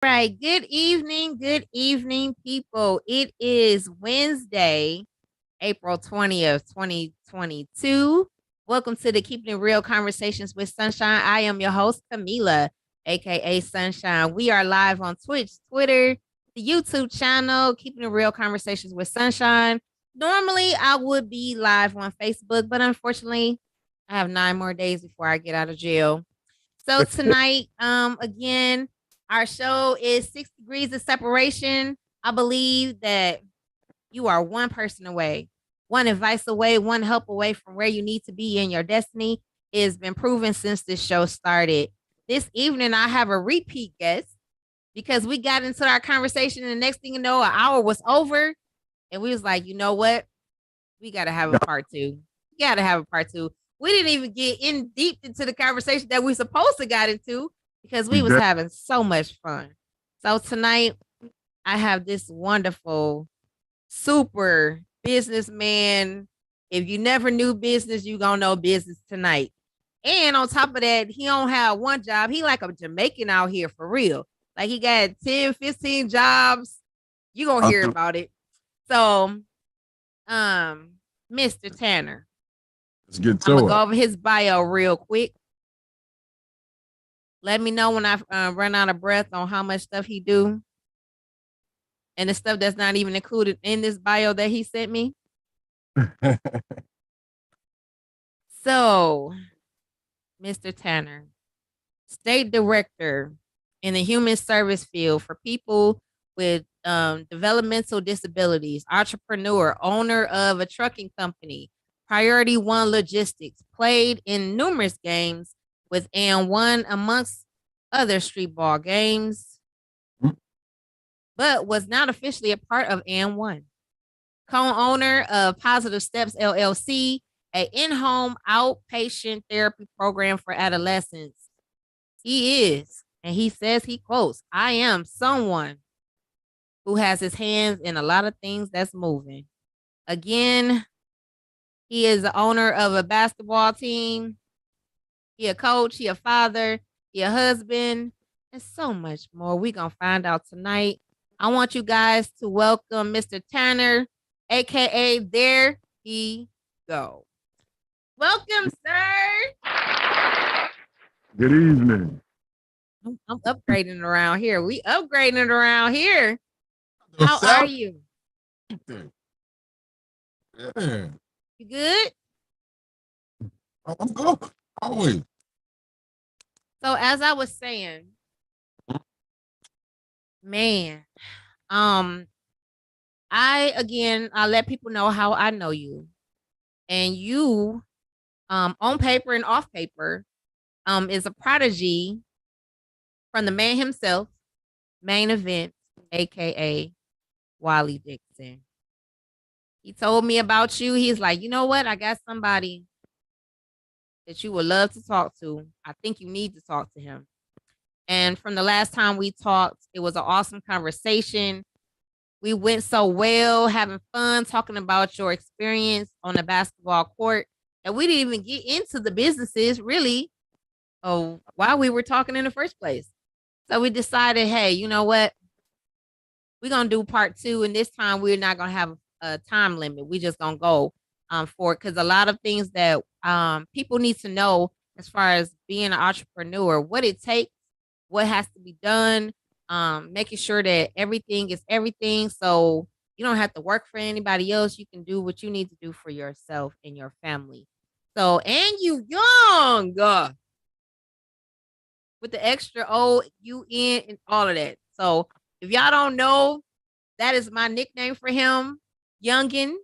Right. Good evening, people. It is Wednesday, April 20th, 2022. Welcome to the Keeping It Real Conversations with Sunshine. I am your host, Camila, aka Sunshine. We are live on Twitch, Twitter, the YouTube channel, Keeping It Real Conversations with Sunshine. Normally, I would be live on Facebook, but unfortunately, I have 9 more days before I get out of jail. So tonight, again, our show is 6 degrees of separation. I believe that you are one person away, one advice away, one help away from where you need to be in your destiny. It has been proven since this show started. This evening, I have a repeat guest because we got into our conversation, and the next thing you know, an hour was over, and we was like, you know what? We got to have a part two. We got to have a part two. We didn't even get in deep into the conversation that we supposed to got into because we was having so much fun. So tonight I have this wonderful, super businessman. If you never knew business, you gonna know business tonight. And on top of that, he don't have one job. He like a Jamaican out here for real. Like he got 10, 15 jobs. You gonna hear about it. So um, Mr. Tanner. Let's get I'm to gonna it. go over his bio real quick. Let me know when I run out of breath on how much stuff he do, and the stuff that's not even included in this bio that he sent me. So, Mr. Tanner, state director in the human service field for people with developmental disabilities, entrepreneur, owner of a trucking company, Priority One Logistics, played in numerous games with and one amongst other street ball games, but was not officially a part of and one. Co-owner of Positive Steps LLC, a in-home outpatient therapy program for adolescents. He is, and he says he quotes, I am someone who has his hands in a lot of things that's moving. Again, he is the owner of a basketball team. He a coach, he a father, he a husband, and so much more. We gonna find out tonight. I want you guys to welcome Mr. Tanner, aka There He Go. Welcome, sir. Good evening. I'm upgrading around here. We upgrading around here. How are you? Yeah, You good? I'm good. Always. So as I was saying, man, um, I let people know how I know you. And you, on paper and off paper, is a prodigy from the man himself, main event, aka Wally Dixon. He told me about you. He's like, you know what? I got somebody that you would love to talk to. I think you need to talk to him. And from the last time we talked, it was an awesome conversation. We went so well, having fun, talking about your experience on the basketball court. And we didn't even get into the businesses really while we were talking in the first place. So we decided, hey, you know what? We're gonna do part two, and this time we're not gonna have a time limit. We just gonna go for it because a lot of things that people need to know as far as being an entrepreneur, what it takes, what has to be done, making sure that everything is everything. So you don't have to work for anybody else. You can do what you need to do for yourself and your family. So, and you young with the extra O, UN, and all of that. So if y'all don't know, that is my nickname for him, Youngin.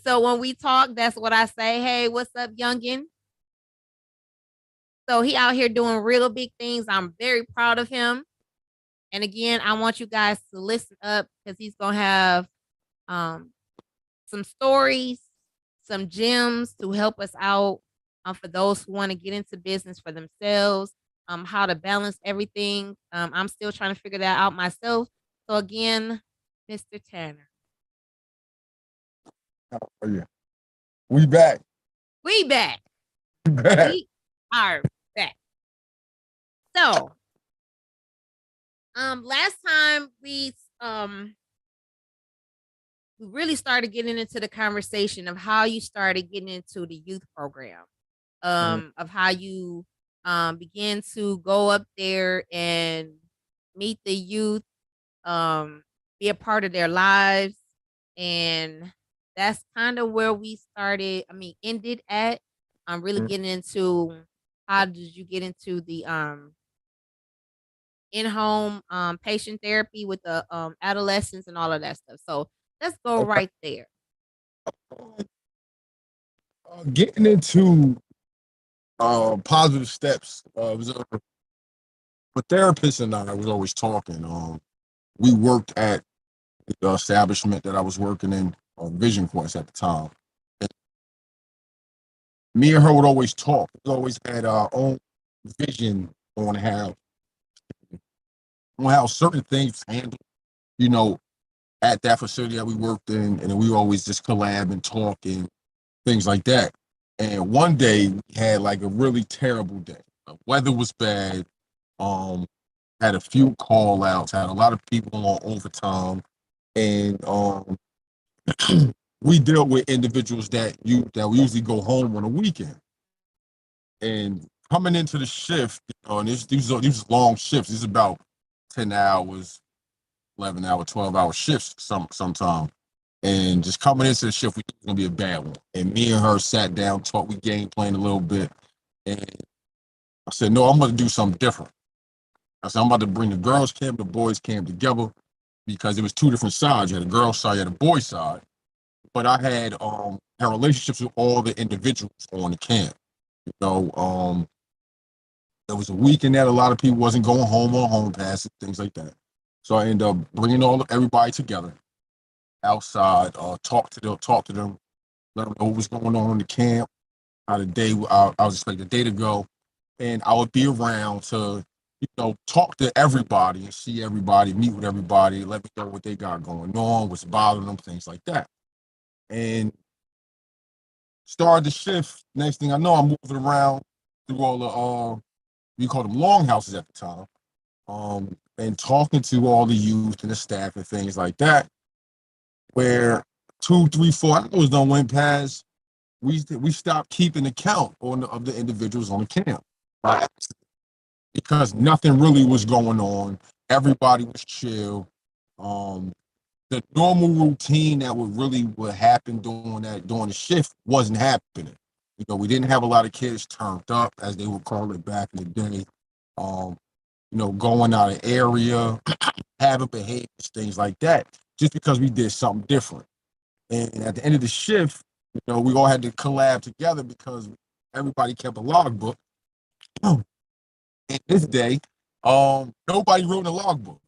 So when we talk, that's what I say. Hey, what's up, Youngin? So he out here doing real big things. I'm very proud of him. And again, I want you guys to listen up because he's gonna have some stories, some gems to help us out for those who want to get into business for themselves, how to balance everything. I'm still trying to figure that out myself. So again, Mr. Tanner. Oh, yeah. We back. We back. We back. We are back. So Last time we really started getting into the conversation of how you started getting into the youth program, Mm, of how you began to go up there and meet the youth, be a part of their lives, and that's kind of where we started. I mean, ended at. Really mm. getting into how did you get into the in-home patient therapy with the adolescents and all of that stuff. So let's go Okay. right there. Getting into positive steps. Was a therapist and I was always talking. We worked at the establishment that I was working in, Vision Quest at the time. And me and her would always talk. We always had our own vision on how certain things handled, you know, at that facility that we worked in, and we always just collab and talk and things like that. And one day we had like a really terrible day. The weather was bad. Um, had a few call outs, had a lot of people on overtime, and we dealt with individuals that we usually go home on a weekend. And coming into the shift, and these long shifts. These about 10 hours, 11 hour, 12 hour shifts sometime. And just coming into the shift, we knew it was gonna be a bad one. And me and her sat down, talked, we game playing a little bit, and I said, "No, I'm gonna do something different." I said, "I'm about to bring the girls' camp, the boys' camp together because it was two different sides. You had a girls' side, you had a boys' side. But I had relationships with all the individuals on the camp. You know, there was a weekend that a lot of people wasn't going home on home passes, things like that. So I ended up bringing everybody together outside, talk to them, let them know what was going on in the camp, how the day I was expecting the day to go, and I would be around to talk to everybody and see everybody, meet with everybody, let me know what they got going on, what's bothering them, things like that. And started the shift. Next thing I know, I'm moving around through all the we called them longhouses at the time, and talking to all the youth and the staff and things like that. Where 2, 3, 4 hours done went past, we stopped keeping account of the individuals on the camp, right? Because nothing really was going on. Everybody was chill. Um, the normal routine that would happen during the shift wasn't happening. We didn't have a lot of kids turned up, as they would call it back in the day. Um, going out of area, having behaviors, things like that, just because we did something different. And at the end of the shift, we all had to collab together because everybody kept a logbook. And this day, nobody wrote in a logbook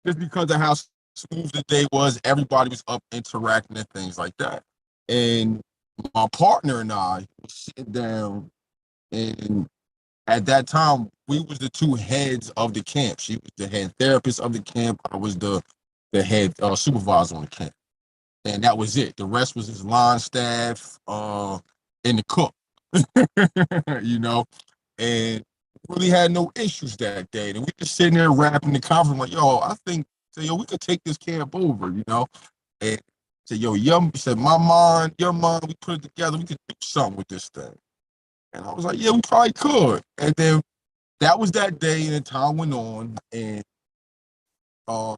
just because of how smooth the day was. Everybody was up interacting and things like that. And my partner and I was sitting down, and at that time, we was the two heads of the camp. She was the head therapist of the camp. I was the head supervisor on the camp, and that was it. The rest was his line staff, and the cook. you know, and really had no issues that day. And we just sitting there rapping the conference like, "Yo, I think, say, yo, we could take this camp over." And said, "Yo, said my mind, your mind, we put it together. We could do something with this thing." And I was like, "Yeah, we probably could." And then that was that day, and then time went on, and um,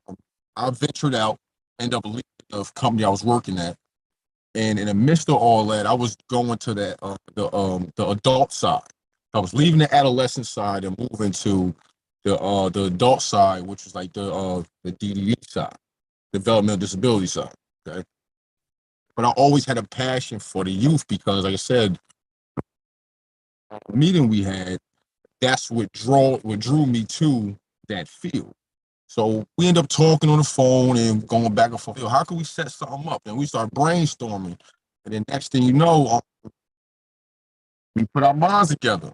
I ventured out, ended up leaving the company I was working at, and in the midst of all that, I was going to the adult side. I was leaving the adolescent side and moving to the adult side, which was like the DDD side, developmental disability side. Okay, but I always had a passion for the youth because, like I said, the meeting we had, that's what drew me to that field. So we end up talking on the phone and going back and forth. Yo, how can we set something up? And we start brainstorming. And then next thing you know, we put our minds together.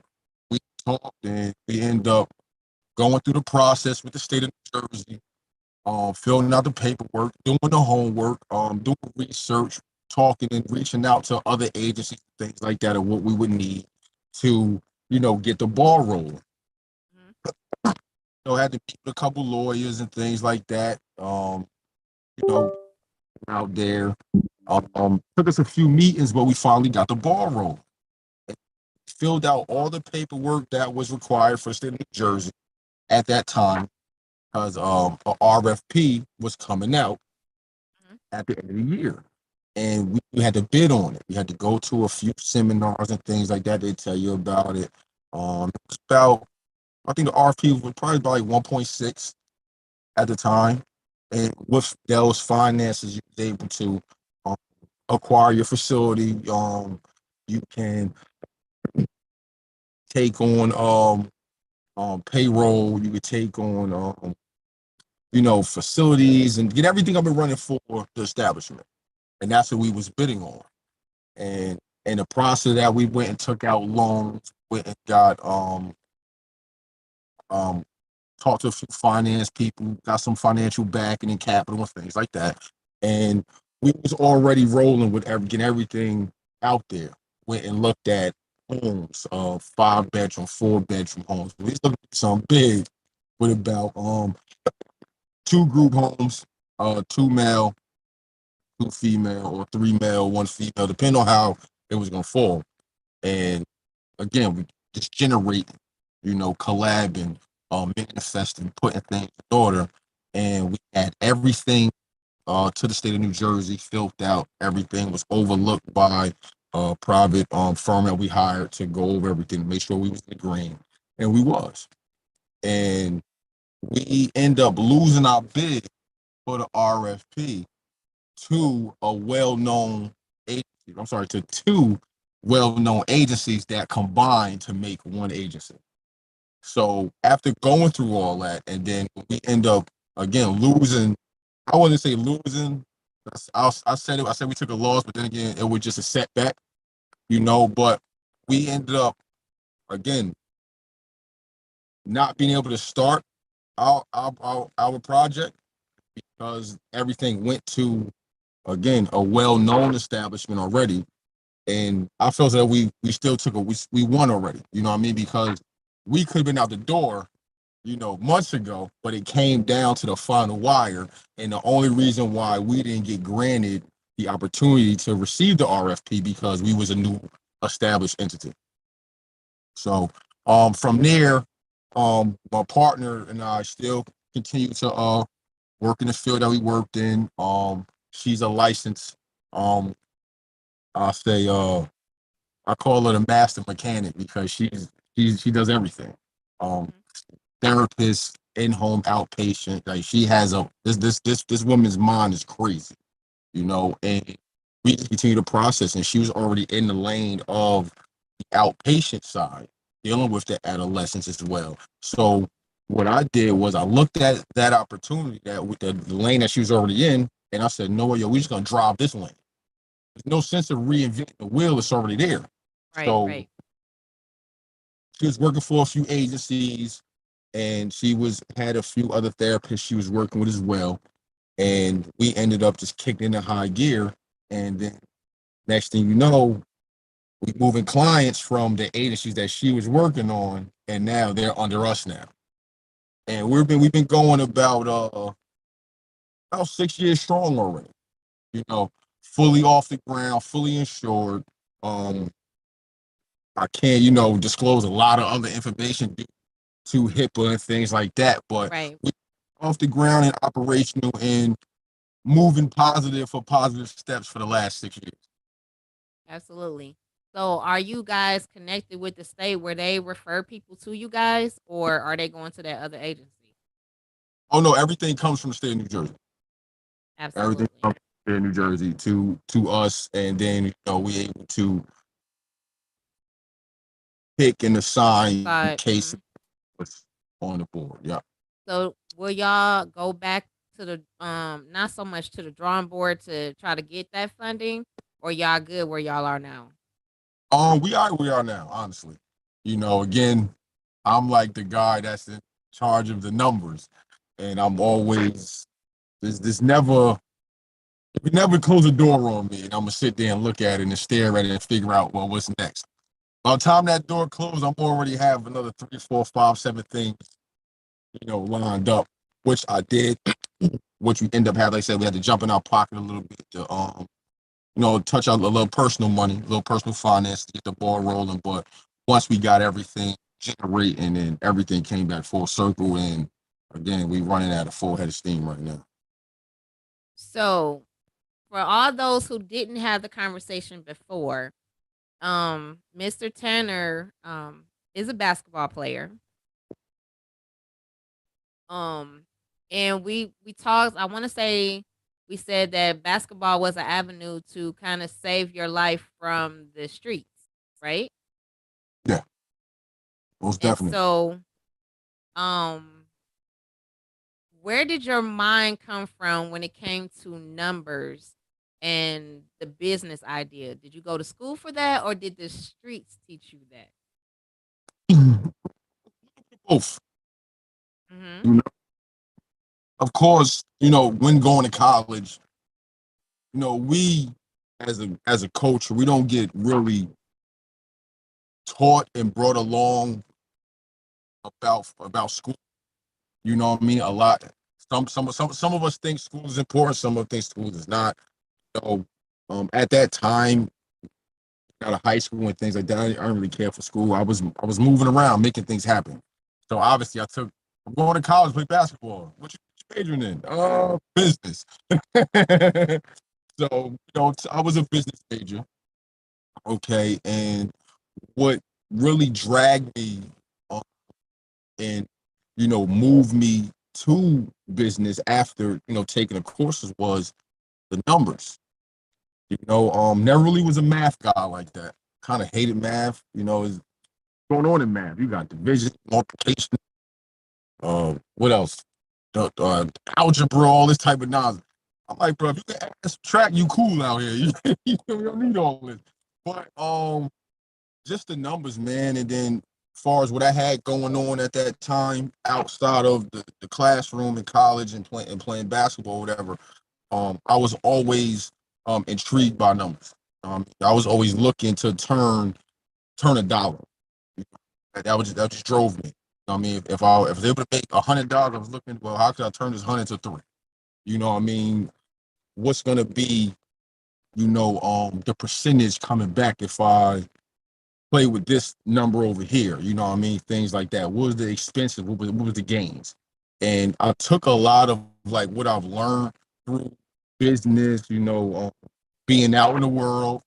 We talked and we end up going through the process with the state of New Jersey, filling out the paperwork, doing the homework, doing research, talking and reaching out to other agencies, things like that, and what we would need to, get the ball rolling. Mhm. had to meet with a couple lawyers and things like that. You know, out there. Took us a few meetings, but we finally got the ball rolling. Filled out all the paperwork that was required for the state of New Jersey at that time, because a RFP was coming out Mhm. at the end of the year. And we had to bid on it. We had to go to a few seminars and things like that. They tell you about it. It was about, I think the RFP was probably about like 1.6 at the time. And with those finances, you was able to um, acquire your facility. You can take on payroll. You could take on facilities and get everything up and running for the establishment. And that's what we was bidding on. And in the process of that, we went and took out loans, went and got um talked to a few finance people, got some financial backing and capital and things like that. And we was already rolling with getting everything out there. Went and looked at homes, 5 bedroom, 4 bedroom homes. We looked at some big with about two group homes, two male, two female, or three male, one female, depending on how it was gonna fall. And again, we just generating, collabing, manifesting, putting things in order. And we had everything to the state of New Jersey filled out. Everything was overlooked by a private firm that we hired to go over everything, to make sure we was in the green. And we was. And we end up losing our bid for the RFP to a well-known agency. I'm sorry, to two well-known agencies that combined to make one agency. So after going through all that, and then we end up again losing. I wouldn't say losing. I said it. I said we took a loss, but then again, it was just a setback, But we ended up again not being able to start our project because everything went to again a well-known establishment already. And I felt that we still took we won already. You know what I mean? Because we could have been out the door, months ago, but it came down to the final wire. And the only reason why we didn't get granted the opportunity to receive the RFP because we was a new established entity. So from there, my partner and I still continue to work in the field that we worked in. She's a licensed um I'll say I call her the master mechanic because she does everything. Um, Mhm. Therapist, in-home outpatient. Like she has this woman's mind is crazy, and we just continue to process. And she was already in the lane of the outpatient side, dealing with the adolescents as well. So what I did was I looked at that opportunity that with the lane that she was already in, and I said, no, yo, we're just gonna drive this lane. There's no sense of reinventing the wheel; it's already there. Right, So right. she was working for a few agencies, and she was had a few other therapists she was working with as well. And we ended up just kicking into high gear. And then next thing you know, we moving clients from the agencies that she was working on, and now they're under us now. And we've been going about 6 years strong already. You know, fully off the ground, fully insured. Um, I can't, disclose a lot of other information due to HIPAA and things like that, but Right. we off the ground and operational and moving positive for positive steps for the last 6 years. Absolutely. So are you guys connected with the state where they refer people to you guys, or are they going to that other agency? Oh no, everything comes from the state of New Jersey. Everything Absolutely. comes from the state of New Jersey to us, and then we able to pick and assign Side. cases Mhm. on the board. Yeah. So will y'all go back to the not so much to the drawing board to try to get that funding, or y'all good where y'all are now? We are now, honestly. Again, I'm like the guy that's in charge of the numbers, and I'm always this never you never close a door on me, and I'm gonna sit there and look at it and stare at it and figure out what's next. By the time that door closed, I'm already have another three, four, five, seven things lined up, which I did, which we end up having. Like I said, we had to jump in our pocket a little bit to touch out a little personal money, a little personal finance to get the ball rolling. But once we got everything generating and everything came back full circle, and again, we running at a full head of steam right now. So, for all those who didn't have the conversation before, Mr. Tanner is a basketball player. Um, and we talked. I want to say we said that basketball was an avenue to kind of save your life from the streets, right? Yeah, most And definitely. so, um, where did your mind come from when it came to numbers and the business idea? Did you go to school for that, or did the streets teach you that? Both. Mm-hmm. You know, of course, when going to college, we as a culture, we don't get really taught and brought along about school. You know what I mean? A lot. Some of us think school is important. Some of us think school is not. So, at that time, out of high school and things like that, I didn't really care for school. I was moving around, making things happen. So obviously, I'm going to college, play basketball. What you majoring in? Business. So, I was a business major. Okay, and what really dragged me and moved me to business after taking the courses was the numbers. Never really was a math guy like that. Kind of hated math. Is going on in math. You got division, multiplication, what else? Algebra, all this type of nonsense. I'm like, bro, if you can add subtract, you cool out here. You don't need all this. But just the numbers, man, and then as far as what I had going on at that time outside of the classroom in college and playing basketball, or whatever, I was always intrigued by numbers. I was always looking to turn a dollar. That just drove me. I mean, if I was able to make $100, I was looking, well, how could I turn this 100 to three? You know what I mean? What's gonna be, the percentage coming back if I play with this number over here? You know what I mean? Things like that. What was the expenses? What was the gains? And I took a lot of like what I've learned through business, being out in the world,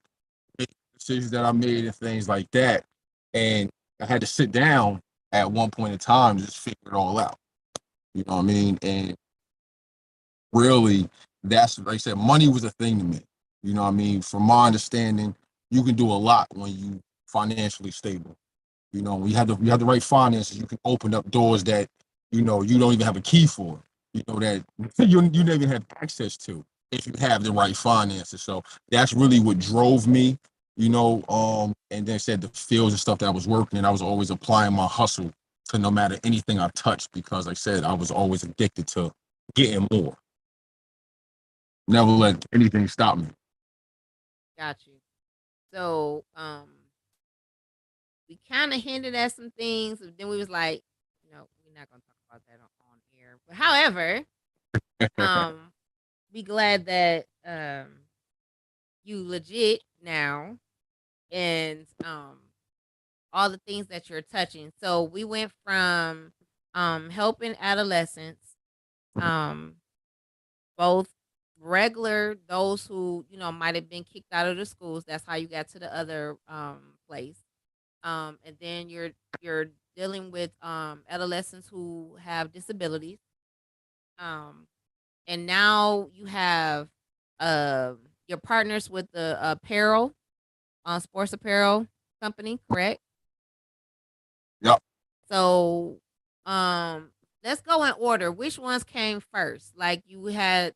making decisions that I made and things like that. And I had to sit down at one point in time to just figure it all out. You know what I mean? And really, that's like I said, money was a thing to me. You know what I mean? From my understanding, you can do a lot when you financially stable. You have the right finances, you can open up doors that you don't even have a key for. That you don't even have access to if you have the right finances. So that's really what drove me. And then said the fields and stuff that I was working in, I was always applying my hustle to no matter anything I touched because, like I said, I was always addicted to getting more. Never let anything stop me. Got you. So, we kind of hinted at some things, but then we was like, we're not gonna talk about that on air. But however, um, be glad that you legit now and all the things that you're touching. So we went from helping adolescents, um, both regular those who might have been kicked out of the schools. That's how you got to the other place. And then you're dealing with adolescents who have disabilities. Um, and now you have uh, your partners with the apparel, sports apparel company, correct? Yep. So, let's go in order. Which ones came first? Like you had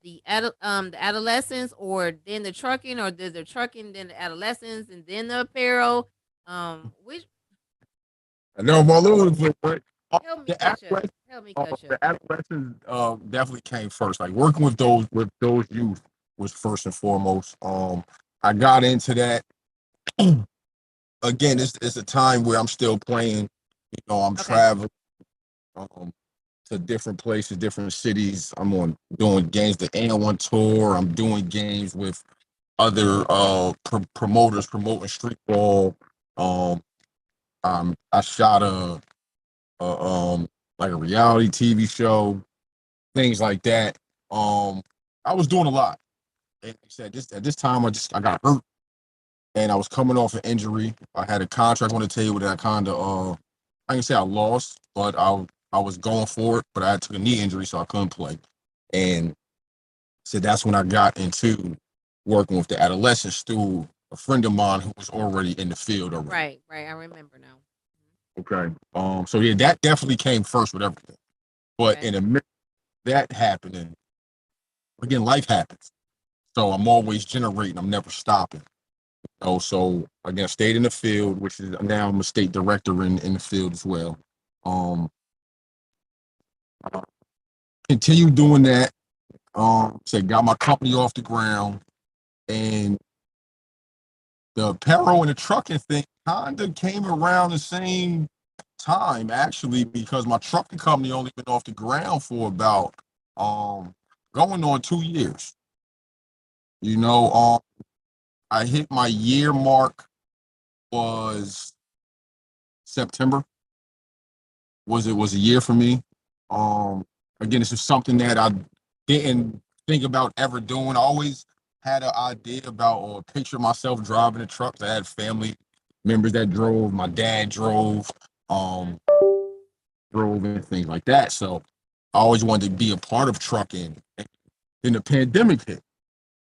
the adolescents, or then the trucking, or did the trucking, then the adolescents, and then the apparel? Which I know I'm all over the place, but help me the catch up. adolescents, Help me catch up. the adolescents definitely came first. Like working with those youth was first and foremost. I got into that again. It's a time where I'm still playing. I'm Okay. traveling. to different places, different cities. I'm on doing games, the A1 tour. I'm doing games with other promoters promoting street ball. Um, I shot a like a reality TV show, things like that. Um, I was doing a lot. And like I said, this at this time I got hurt and I was coming off an injury. I had a contract on the table that I kind of I can say I lost, but I was going for it, but I took a knee injury, so I couldn't play. And so that's when I got into working with the adolescents through a friend of mine who was already in the field already. Right, right. I remember now. Okay. So yeah, that definitely came first with everything. But Okay. in the midst of that happening, again, life happens. So I'm always generating. I'm never stopping. Oh, so again, stayed in the field, which is now I'm a state director in the field as well. Um, continue doing that. So got my company off the ground, and the apparel and the trucking thing kind of came around the same time, actually, because my trucking company only been off the ground for about going on 2 years. You know, I hit my year mark was September. Was a year for me. Um, Again, this is something that I didn't think about ever doing. I always had an idea about or picture myself driving a truck. I had family members that drove. My dad Mm-hmm. um, drove and things like that. So I always wanted to be a part of trucking. And then the pandemic hit.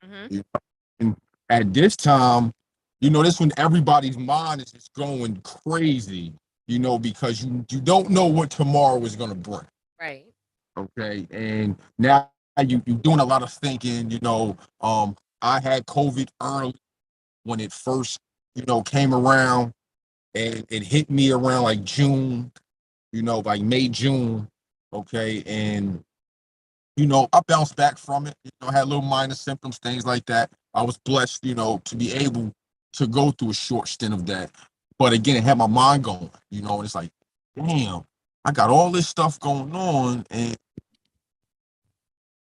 Mm-hmm. You know? And at this time, this when everybody's mind is just going crazy, because you don't know what tomorrow is going to bring. Right. Okay. And now you doing a lot of thinking, I had COVID early when it first, came around, and it hit me around like June, like May, June. Okay. And I bounced back from it. I had little minor symptoms, things like that. I was blessed, to be able to go through a short stint of that. But again, it had my mind going, and it's like, damn, I got all this stuff going on, and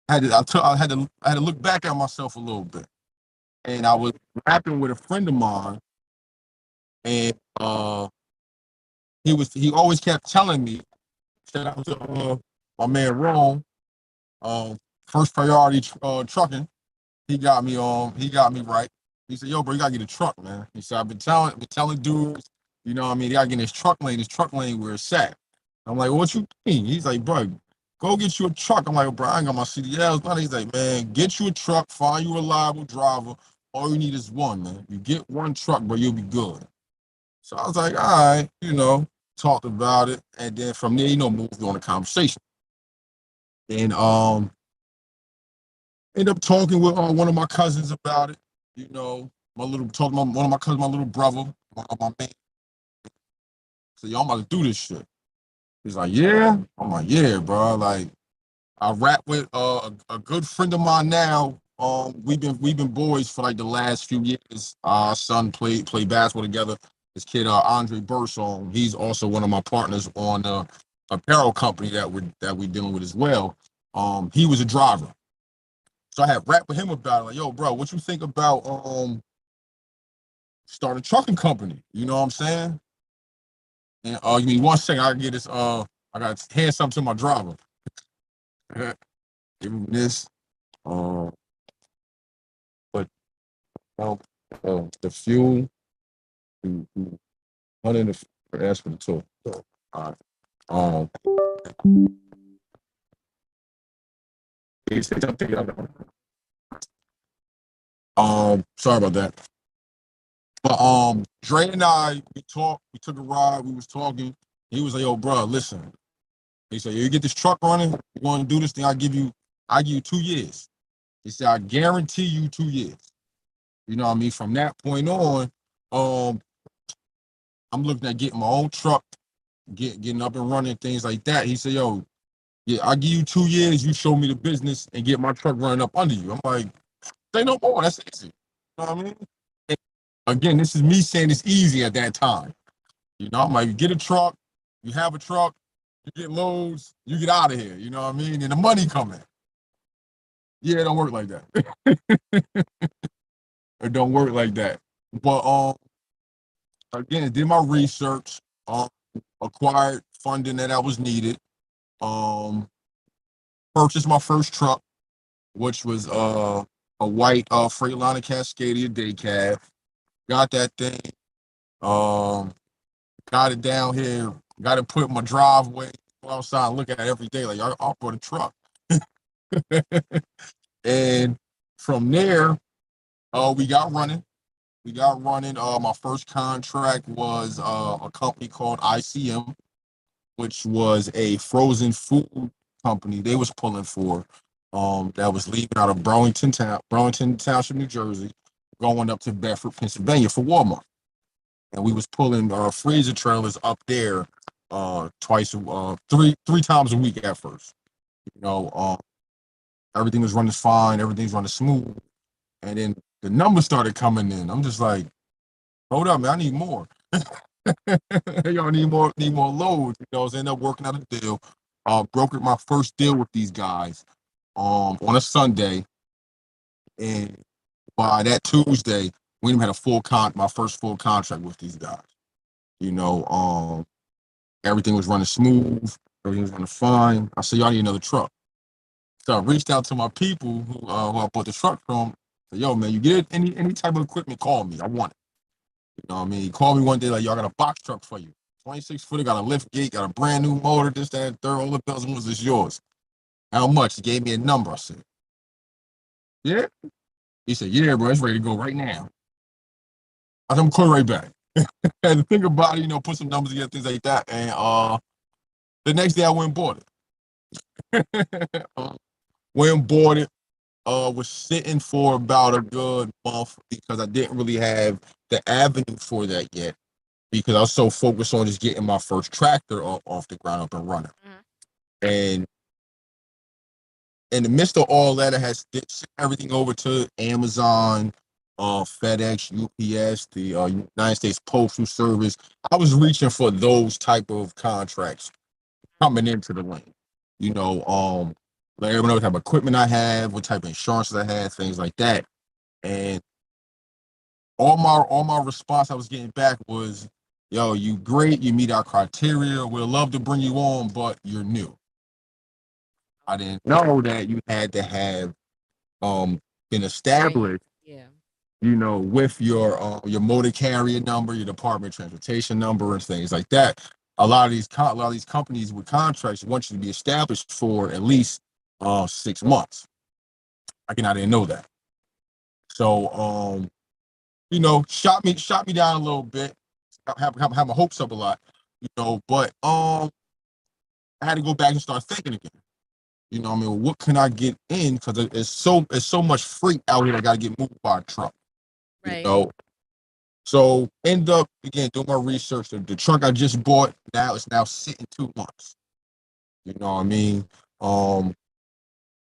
I had to look back at myself a little bit. And I was rapping with a friend of mine, and he always kept telling me, shout out to my man Rome, um, first priority trucking. He got me right. He said, yo, bro, you gotta get a truck, man. He said, I've been telling dudes, what I mean, they gotta get in this truck lane where it's at. I'm like, what you mean? He's like, bro, go get you a truck. I'm like, bro, I ain't got my CDLs. But he's like, man, get you a truck, find you a reliable driver. All you need is one, man. You get one truck, bro, you'll be good. So I was like, all right, talked about it. And then from there, moved on the conversation. And ended up talking with one of my cousins about it. My little talking to one of my cousins, my little brother, my man. So y'all about to do this shit. He's like, yeah. I'm like, yeah, bro. Like, I rap with a good friend of mine now. We've been boys for like the last few years. Our son played basketball together. This kid, Andre Bursong, he's also one of my partners on the apparel company that we're dealing with as well. He was a driver. So I had rap with him about it, like, yo, bro, what you think about start a trucking company? You know what I'm saying? And give me 1 second, I get this. I got to hand something to my driver. Give him this. But the fuel, the 100 ask for the tool. All right. Um, sorry about that. But Dre and I, we talked. We took a ride. We was talking. He was like, "Yo, bro, listen." He said, "You get this truck running. You want to do this thing? I give you 2 years." He said, "I guarantee you 2 years." You know what I mean? From that point on, um, I'm looking at getting my own truck, getting up and running, things like that. He said, "Yo, yeah, I give you 2 years. You show me the business and get my truck running up under you." I'm like, "Say no more. That's easy." You know what I mean? And again, this is me saying it's easy at that time. I'm like, get a truck. You have a truck. You get loads, you get out of here. You know what I mean? And the money coming. Yeah, it don't work like that. It don't work like that. But again, did my research, um, acquired funding that I was needed, um, purchased my first truck, which was a white Freightliner Cascadia day cab. Got that thing, um, got it down here, got it put in my driveway, go outside and look at it every day, like I'll put a truck. And from there, we got running. We got running. My first contract was a company called ICM, which was a frozen food company they was pulling for. That was leaving out of Burlington Township, New Jersey, going up to Bedford, Pennsylvania for Walmart. And we was pulling freezer trailers up there three times a week at first. You know, everything was running fine, everything's running smooth. And then the numbers started coming in. I'm just like, hold up, man, I need more. Y'all need more loads. You know, I was ended up working out a deal. Brokered my first deal with these guys on a Sunday. And by that Tuesday, we even had my first full contract with these guys. You know, everything was running smooth, everything was running fine. I said, y'all need another truck. So I reached out to my people who I bought the truck from. Said, yo, man, you get any type of equipment, call me. I want it. You know what I mean? He called me one day like, y'all got a box truck for you. 26 footer, got a lift gate, got a brand new motor, this, that, and third, all the bells and whistles is yours. How much? He gave me a number. I said, yeah. He said, yeah, bro, it's ready to go right now. I said, I'm calling right back. And to think about it, you know, put some numbers together, things like that. And the next day I went and bought it. Went and bought it. Was sitting for about a good month because I didn't really have the avenue for that yet because I was so focused on just getting my first tractor off the ground up and running. Mhm. And in the midst of all that, I had sent everything over to Amazon, FedEx, UPS, the United States Postal Service. I was reaching for those type of contracts coming into the lane. You know, let everyone know what type of equipment I have, what type of insurance I had, things like that. And all my response I was getting back was, "Yo, you great, you meet our criteria. We'd love to bring you on, but you're new." I didn't know that you had to have been Experience. established, Yeah. you know, with your motor carrier number, your Department of Transportation number, and things like that. A lot of these companies with contracts want you to be established for at least 6 months. I didn't know that. So you know, shot me down a little bit, have my hopes up a lot, you know, but I had to go back and start thinking again. You know what I mean? What can I get in? Because it's so much freight out here that got to get moved by a truck, you Right. know? So end up again doing my research. The truck I just bought now is now sitting 2 months. You know what I mean? Um,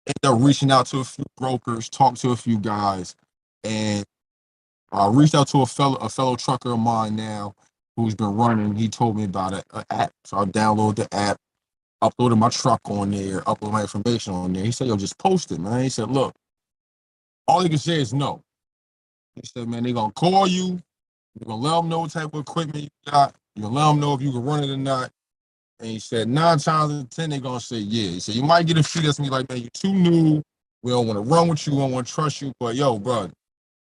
End up reaching out to a few brokers, talked to a few guys, and I reached out to a fellow trucker of mine now who's been running. He told me about an app, so I downloaded the app, uploaded my truck on there, uploaded my information on there. He said, "Yo, just post it, man." He said, "Look, all he can say is no." He said, "Man, they're gonna call you. You're gonna let them know what type of equipment you got. You're gonna let them know if you can run it or not." And he said, 9 times out of 10, they're gonna say yeah. He said, "You might get a few that's gonna be like, man, you're too new. We don't want to run with you. We don't want to trust you. But yo, bro,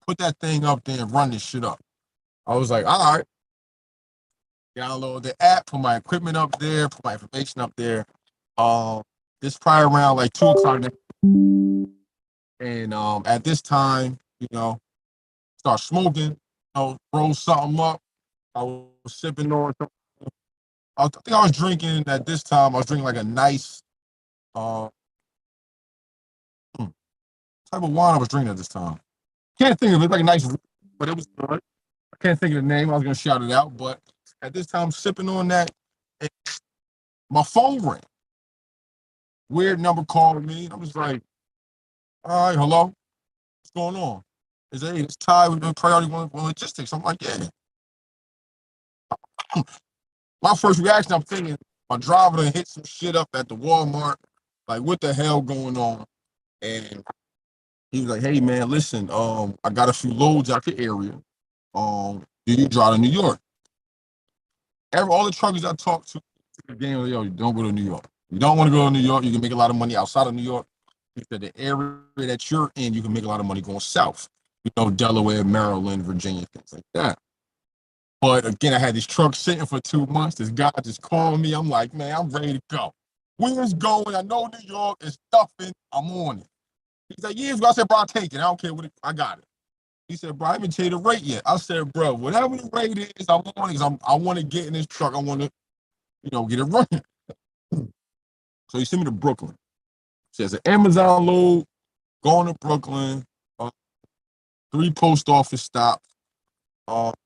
put that thing up there and run this shit up." I was like, all right. Download the app, put my equipment up there, put my information up there. Um, this probably around like 2 o'clock, and at this time, you know, start smoking, you know, roll something up. I was sipping on. I think I was drinking at this time. I was drinking like a nice uh type of wine I was drinking at this time. Can't think of it. Like a nice, but it was good. I can't think of the name. I was gonna shout it out, but at this time, sipping on that, and my phone rang. Weird number called me. I was like, all right, hello. What's going on? Is hey, it's Ty with the priority one logistics. I'm like, yeah. My first reaction, I'm thinking, My driver done hit some shit up at the Walmart. Like, what the hell going on? And he was like, "Hey man, listen, I got a few loads out the area. Do you drive to New York?" All the truckers I talked to, the game, yo, you don't go to New York. You don't want to go to New York. You can make a lot of money outside of New York. He said the area that you're in, you can make a lot of money going south. Delaware, Maryland, Virginia, things like that. But again, I had this truck sitting for 2 months. This guy just called me. I'm like, man, I'm ready to go. Where's going? I know New York is stuffing. I'm on it. He's like, yeah, I said, bro, I'll take it. I don't care what I got it. He said, bro, I haven't tell you the rate yet. I said, bro, whatever the rate is, I'm on it because I want to get in this truck. I want to, get it running. So he sent me to Brooklyn. Says an Amazon load, going to Brooklyn, 3 post office stops,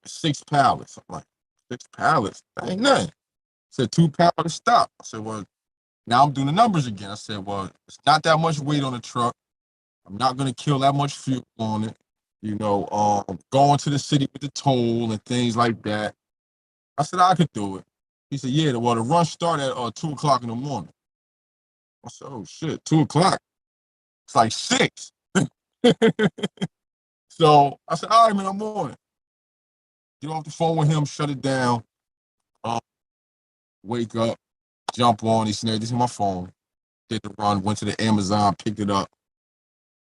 6 pallets. I'm like, 6 pallets? That ain't nothing. Said 2 pallets stop. I said, well, now I'm doing the numbers again. I said, well, it's not that much weight on the truck. I'm not going to kill that much fuel on it. Going to the city with the toll and things like that. I said, I could do it. He said, yeah, well, the run started at 2 o'clock in the morning. I said, oh, shit, 2 o'clock. It's like 6. So I said, all right, man, I'm on it. Get off the phone with him, shut it down, uh, wake up, jump on. He said, this is my phone. Did the run, went to the Amazon, picked it up,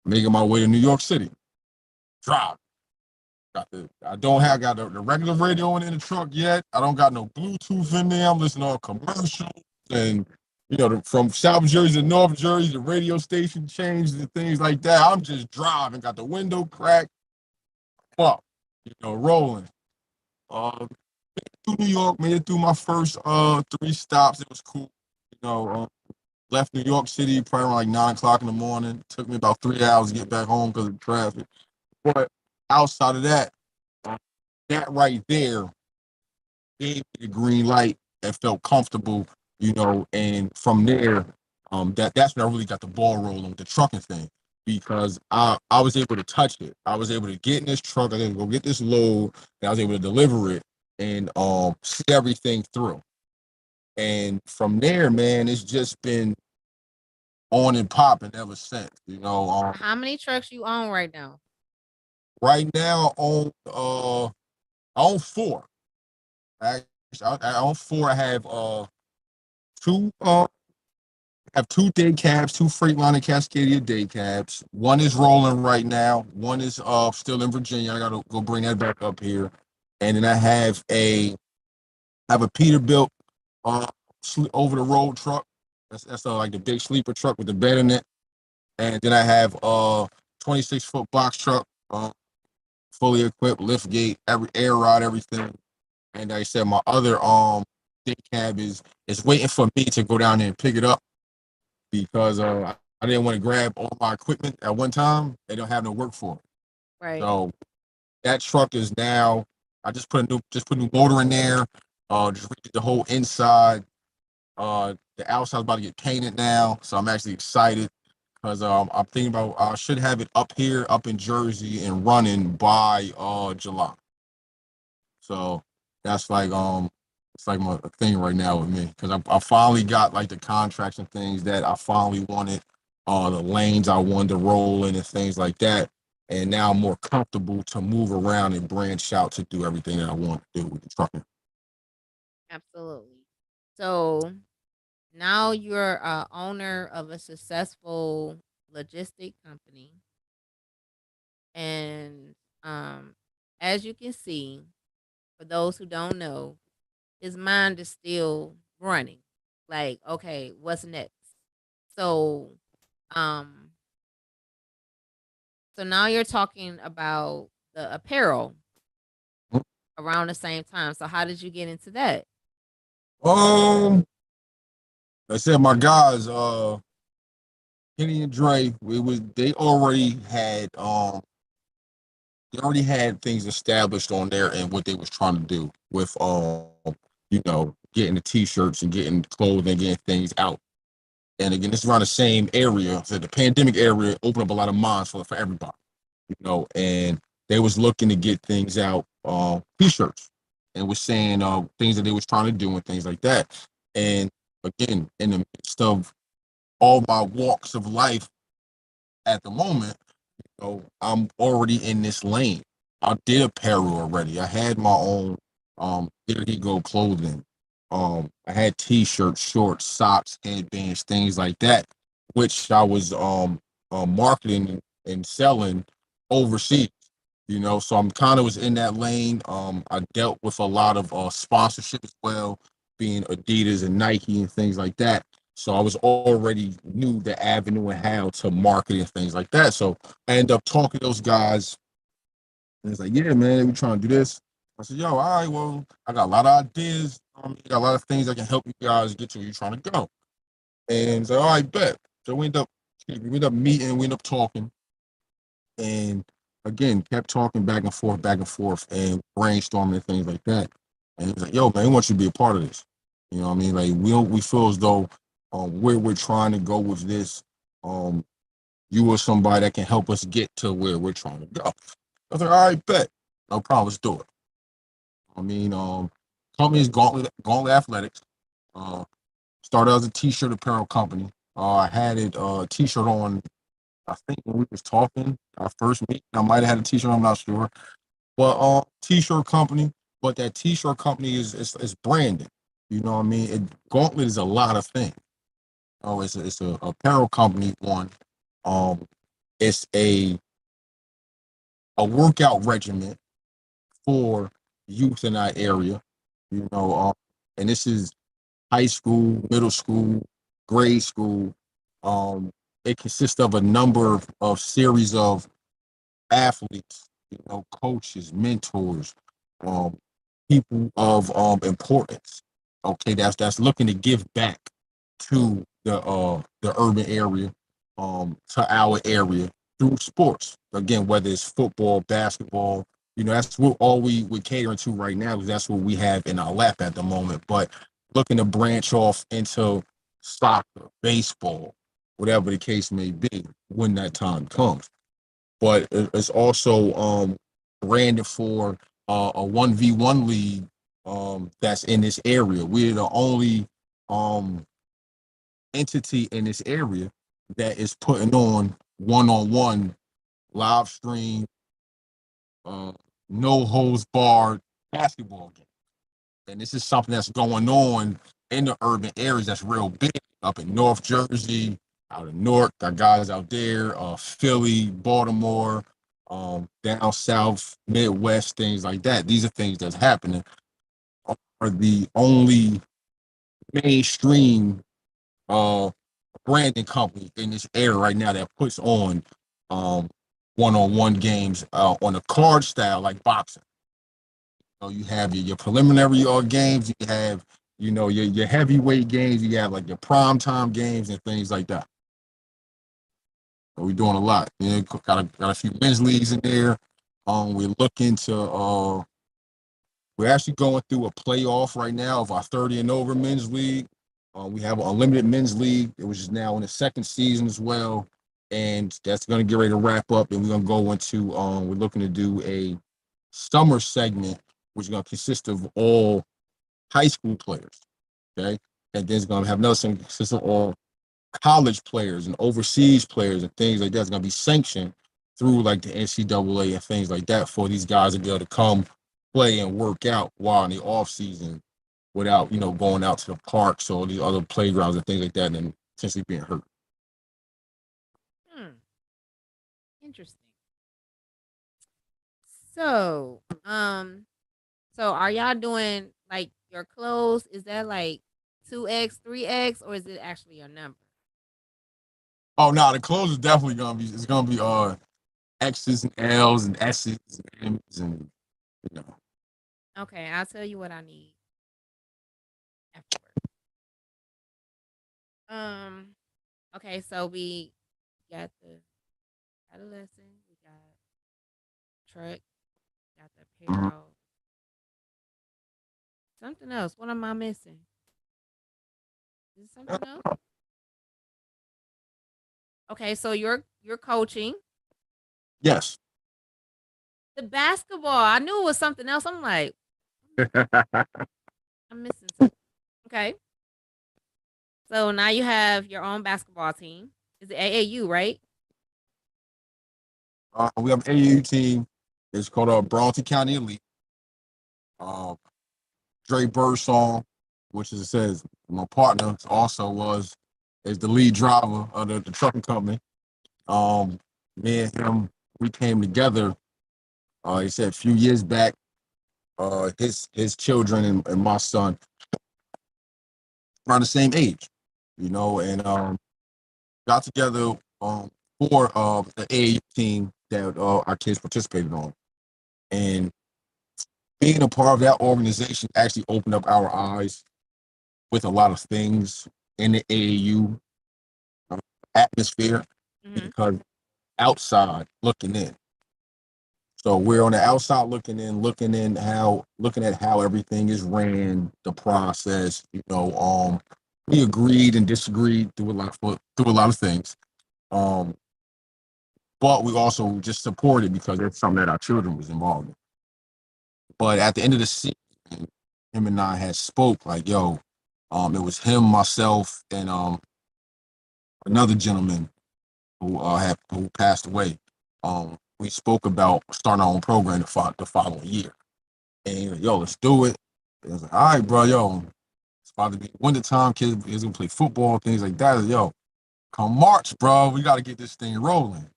making my way to New York City. Drive. I don't have got the regular radio in the truck yet. I don't got no Bluetooth in there. I'm listening to commercials and from South Jersey to North Jersey, the radio station changed and things like that. I'm just driving, got the window cracked, up, rolling. Uh, through New York, made it through my first 3 stops. It was cool. You know, uh, Left New York City probably around like 9 o'clock in the morning. Took me about 3 hours to get back home because of traffic. But outside of that, uh, that right there gave me the green light and felt comfortable, and from there, that's when I really got the ball rolling with the trucking thing because I was able to touch it. I was able to get in this truck, I was able to go get this load, and I was able to deliver it and see everything through. And from there, man, it's just been on and popping ever since. How many trucks you own right now? Right now I own four. I own four. I two have 2 day cabs, 2 Freightliner Cascadia day cabs. One is rolling right now. One is still in Virginia. I gotta go bring that back up here. And then I have a Peterbilt over the road truck. That's like the big sleeper truck with the bed in it. And then I have 26-foot box truck, fully equipped, lift gate, every air rod, everything. And like I said, my other day cab is waiting for me to go down there and pick it up because I didn't want to grab all my equipment at one time. They don't have no work for it. Right. So that truck is now. I just put a new motor in there. Just redid the whole inside. The outside's about to get painted now, so I'm actually excited because I'm thinking about I should have it up here, up in Jersey, and running by July. So that's like it's like my thing right now with me because I finally got like the contracts and things that I finally wanted, the lanes I wanted to roll in and things like that. And now I'm more comfortable to move around and branch out to do everything that I want to do with the trucking. Absolutely. So now you're a owner of a successful logistic company, and as you can see, for those who don't know, his mind is still running. Like, okay, what's next? So, um, so now you're talking about the apparel around the same time. So how did you get into that? Um, like I said, my guys, Kenny and Dre, they already had things established on there and what they was trying to do with getting the t-shirts and getting clothing, getting things out. And again, this is around the same area. So the pandemic area opened up a lot of minds for everybody, and they was looking to get things out, t-shirts, and was saying things that they was trying to do and things like that. And again, in the midst of all my walks of life at the moment, so I'm already in this lane. I did apparel already. I had my own there he go clothing. I had t-shirts, shorts, socks, headbands, things like that, which I was marketing and selling overseas. So I'm kind of was in that lane. I dealt with a lot of sponsorship as well, being Adidas and Nike and things like that. So I was already knew the avenue and how to market and things like that. So I end up talking to those guys, and it's like, yeah, man, we trying to do this. I said, yo, all right, well, I got a lot of ideas. Got a lot of things that can help you guys get to where you're trying to go. And so, all right, bet. So we end up meeting, we end up talking, and again, kept talking back and forth, and brainstorming and things like that. And he's like, yo, man, I want you to be a part of this. You know what I mean? Like we feel as though where we're trying to go with this, um, you are somebody that can help us get to where we're trying to go. I was like, all right, bet. No problem, let's do it. I mean, company is Gauntlet Athletics. Uh, Started as a t-shirt apparel company. I had it t-shirt on, I think when we was talking, our first meeting. I might have had a t-shirt, I'm not sure. But t-shirt company, but that t-shirt company is branding. You know what I mean? Gauntlet is a lot of things. Oh, it's a apparel company, one. Um, it's a workout regimen for youth in our area. You know, and this is high school, middle school, grade school. Um, it consists of a number of series of athletes, coaches, mentors, um, people of importance. Okay, that's looking to give back to the urban area, to our area through sports. Again, whether it's football, basketball, that's what all we're catering to right now, because that's what we have in our lap at the moment. But looking to branch off into soccer, baseball, whatever the case may be, when that time comes. But it's also branded for a 1v1 league that's in this area. We're the only um, entity in this area that is putting on one-on-one live stream, uh, no holds barred basketball game. And this is something that's going on in the urban areas that's real big up in North Jersey, out in Newark. Got guys out there, Philly, Baltimore, down south, Midwest, things like that. These are things that's happening. Are the only mainstream uh, branding company in this area right now that puts on um, one-on-one games on a card style like boxing. You have your preliminary games, you have your heavyweight games, you have like your prime time games and things like that. So we're doing a lot. Got a few men's leagues in there. We're looking to we're actually going through a playoff right now of our 30 and over men's league. We have an unlimited men's league, which is now in the second season as well. And that's going to get ready to wrap up. And we're going to go into, we're looking to do a summer segment, which is going to consist of all high school players. Okay. And then it's going to have another segment consist of all college players and overseas players and things like that. It's going to be sanctioned through like the NCAA and things like that for these guys to be able to come play and work out while in the off season without going out to the parks or these other playgrounds and things like that and potentially being hurt. Hmm. Interesting. So, so are y'all doing like your clothes? Is that like 2X, 3X, or is it actually your number? Oh no, the clothes is definitely gonna be X's and L's and S's and M's and you know. Okay, I'll tell you what I need afterward. Um, okay, so we got the adolescent, we got truck, got the Mhm. apparel, something else. What am I missing? Is it something else? Okay, so you're coaching Yes. the basketball. I knew it was something else. I'm like, I'm missing something. Okay. So now you have your own basketball team. Is it AAU, right? We have an AAU team. It's called Burlington County Elite. Uh, Dre Birdsong, which is, it says my partner also is the lead driver of the trucking company. Um, Me and him, we came together. He said a few years back. His children and my son around the same age, and got together for the AAU team that our kids participated on, and being a part of that organization actually opened up our eyes with a lot of things in the AAU atmosphere Mm-hmm. because outside looking in. So we're on the outside looking at how everything is ran, the process. We agreed and disagreed through a lot of things. Um, but we also just supported because it's something that our children was involved in. But at the end of the season, him and I had spoke like, yo, it was him, myself, and another gentleman who passed away. We spoke about starting our own program the following year. And yo, let's do it. I was like, all right, bro, yo, it's about to be winter time. Kids is gonna play football, things like that. Yo, come March, bro, we gotta get this thing rolling.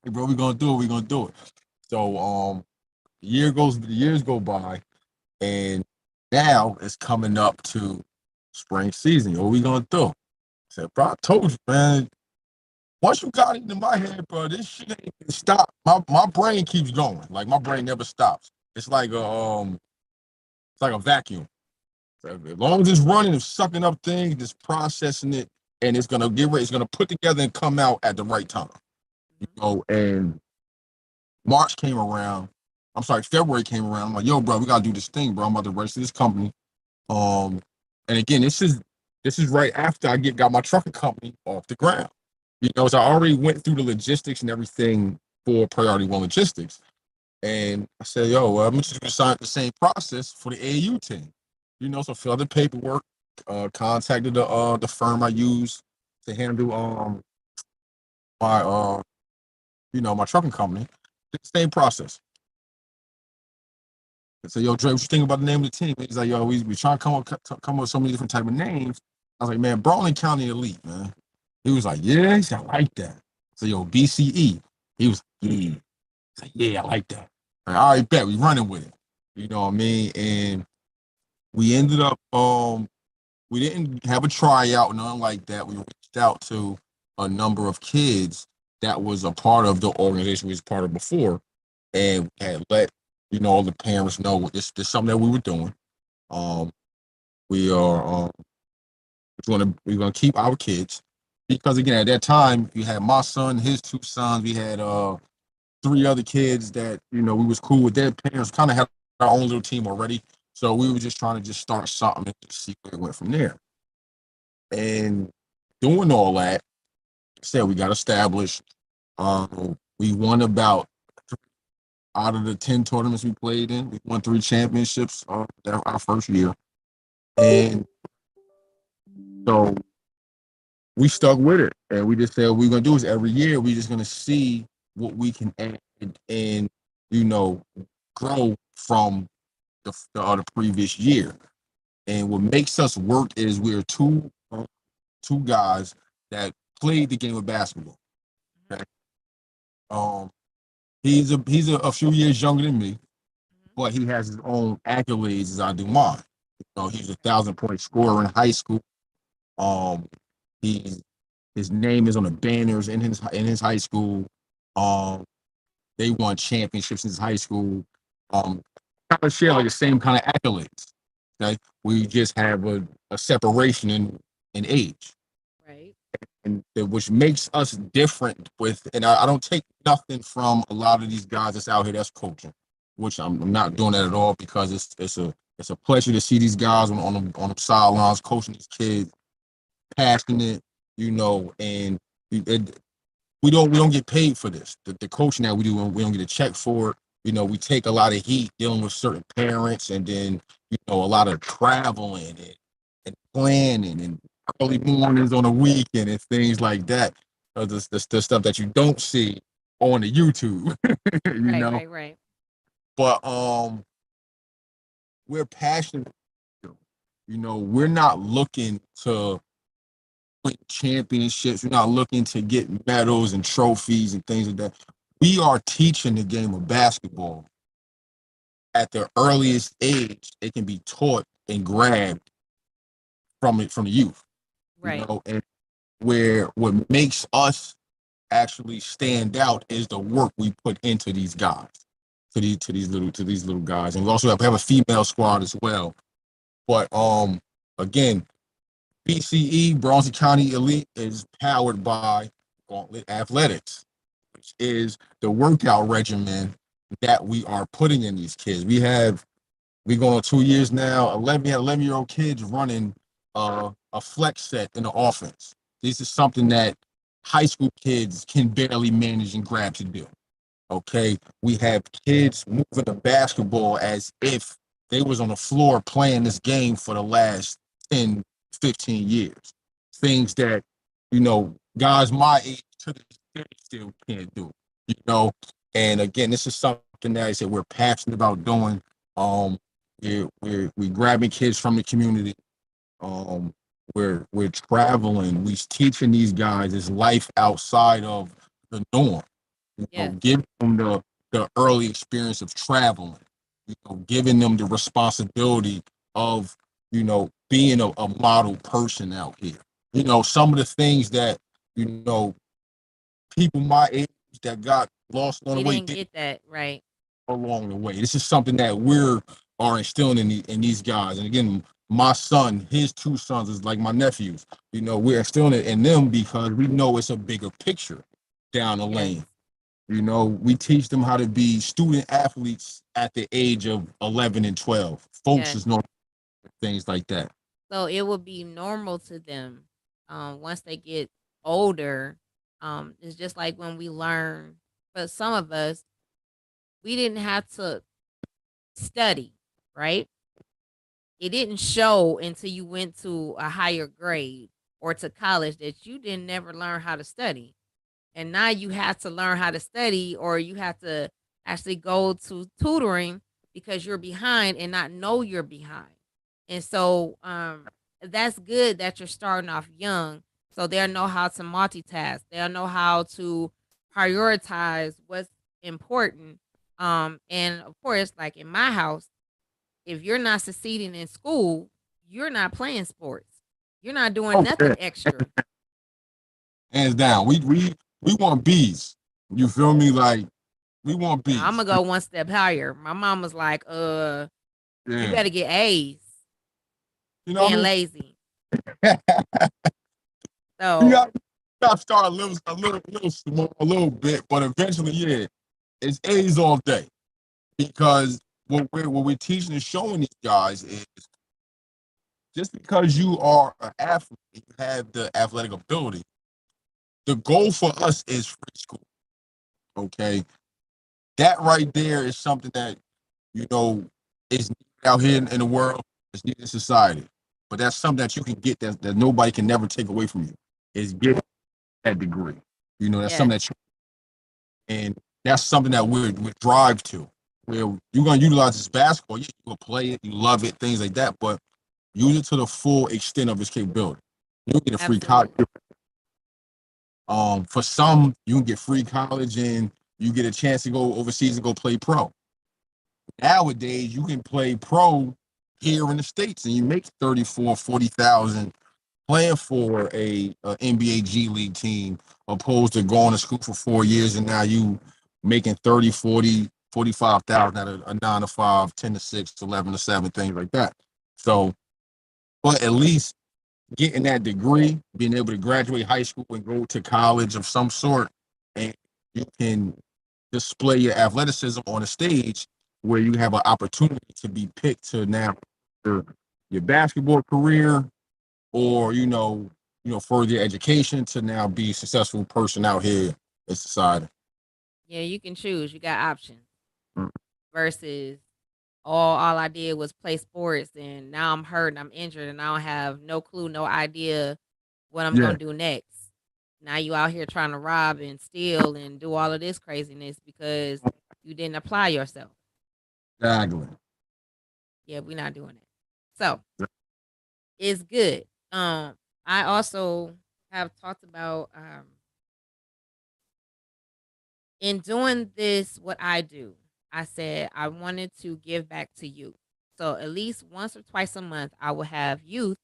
Hey, bro, we gonna do it. We gonna do it. So the years go by, and now it's coming up to spring season. What we gonna do? I said, bro, I told you, man. Once you got it into my head, bro, this shit ain't gonna stop. My brain keeps going. Like my brain never stops. It's like a vacuum. So as long as it's running, it's sucking up things, it's processing it, and it's gonna get ready. It's gonna put together and come out at the right time. And March came around. I'm sorry, February came around. I'm like, yo, bro, we gotta do this thing, bro. I'm about to register this company. Um, and again, this is right after I got my trucking company off the ground. So I already went through the logistics and everything for Priority One Logistics. And I said, yo, I'm just gonna sign the same process for the AAU team. So fill out the paperwork, contacted the firm I use to handle my my trucking company. Same process. I said, yo, Dre, what you think about the name of the team? He's like, yo, we trying to come up with so many different type of names. I was like, man, Burlington County Elite, man. He was like, yeah, he said, I like that. So yo, BCE. He was like, yeah. He's like, yeah, I like that. Like, all right, bet we running with it. You know what I mean? And we ended up we didn't have a tryout, nothing like that. We reached out to a number of kids that was a part of the organization we was part of before, and had let all the parents know this something that we were doing. Um, we are we're gonna keep our kids because again at that time we had my son, his two sons, we had three other kids that we was cool with. Their parents kind of had our own little team already, so we were just trying to just start something and just see where it went from there. And doing all that, said we got established. We won about out of the 10 tournaments we played in, we won 3 championships our first year. And so we stuck with it. And we just said what we're going to do is every year we're just going to see what we can add and, you know, grow from the previous year. And what makes us work is we're two guys that played the game of basketball. Okay? Um, he's a few years younger than me, but he has his own accolades as I do mine. He's 1,000 point scorer in high school. Um, he's his name is on the banners in his high school. Um, they won championships in his high school. Kind of share like the same kind of accolades. Okay, we just have a separation in age, Right. and which makes us different. And I don't take nothing from a lot of these guys that's out here that's coaching, which I'm not doing that at all because it's a pleasure to see these guys on the sidelines coaching these kids, passionate, and it, we don't get paid for this. The coaching that we do, we don't get a check for it. We take a lot of heat dealing with certain parents, and then a lot of traveling and planning and early mornings on the weekend and things like that. The stuff that you don't see on the YouTube, you Right, know. right, right. But we're passionate. You know, we're not looking to win championships. We're not looking to get medals and trophies and things like that. We are teaching the game of basketball at the earliest age. It can be taught and grabbed from the youth. You Right. know, and where what makes us actually stand out is the work we put into these guys, to these little guys, and we also have a female squad as well. But again, BCE Bronson County Elite is powered by Gauntlet Athletics, which is the workout regimen that we are putting in these kids. We going on 2 years now. 11-year-old kids running a flex set in the offense. This is something that high school kids can barely manage and grab to do. Okay, we have kids moving the basketball as if they was on the floor playing this game for the last 10, 15 years. Things that, guys my age to this day still can't do. You know, and again, this is something that I said we're passionate about doing. Um, we grabbing kids from the community. Um, we're traveling. We teaching these guys this life outside of the norm. Yes. Giving them the early experience of traveling. Giving them the responsibility of being a model person out here. Some of the things that you know people my age that got lost on the We way didn't did get that right. along the way. This is something that we're are instilling in these guys. And again, my son, his two sons is like my nephews. We're instilling it in them because we know it's a bigger picture down the Yes. lane. We teach them how to be student athletes at the age of 11 and 12. Folks Yes. is normal things like that. So it will be normal to them once they get older. It's just like when we learn, but some of us, we didn't have to study, right? It didn't show until you went to a higher grade or to college that you didn't never learn how to study. And now you have to learn how to study or you have to actually go to tutoring because you're behind and not know you're behind. And so that's good that you're starting off young so they'll know how to multitask. They'll know how to prioritize what's important. And of course, like in my house, if you're not succeeding in school, you're not playing sports. You're not doing Oh, nothing yeah. extra. Hands down. We want bees. You feel me? Like we want Now I'm bees. gonna go one step higher. My mom was like, you Yeah. better get A's You know what being I lazy. mean? you So got to start a little small, a little bit, but eventually, yeah, it's A's all day. Because what we're teaching and showing these guys is just because you are an athlete, you have the athletic ability. The goal for us is free school. Okay, that right there is something that you know is needed out here in the world. It's needed in society. But that's something that you can get that nobody can never take away from you. Is get that degree. That's yes, something that and that's something that we drive to. Where you're gonna utilize this basketball, yeah, you gonna play it, you love it, things like that, but use it to the full extent of its capability. You get a free college. absolutely. For some, you can get free college and you get a chance to go overseas and go play pro. Nowadays, you can play pro here in the States and you make 34, 40,000 playing for a NBA G League team opposed to going to school for 4 years and now you making 30, 40, 45,000 at a 9 to 5, 10 to 6, 11 to 7, things like that. So, but at least getting that degree, being able to graduate high school and go to college of some sort, and you can display your athleticism on a stage where you have an opportunity to be picked to now your basketball career or further your education to now be a successful person out here in society. Yeah, you can choose. You got options Mm. versus all I did was play sports and now I'm hurt and I'm injured and I don't have no clue, no idea what I'm Yeah, gonna do next. Now you out here trying to rob and steal and do all of this craziness because you didn't apply yourself. exactly. Yeah, we're not doing it. So it's good. I also have talked about in doing this, what I do, I said I wanted to give back to youth. So at least once or twice a month, I will have youth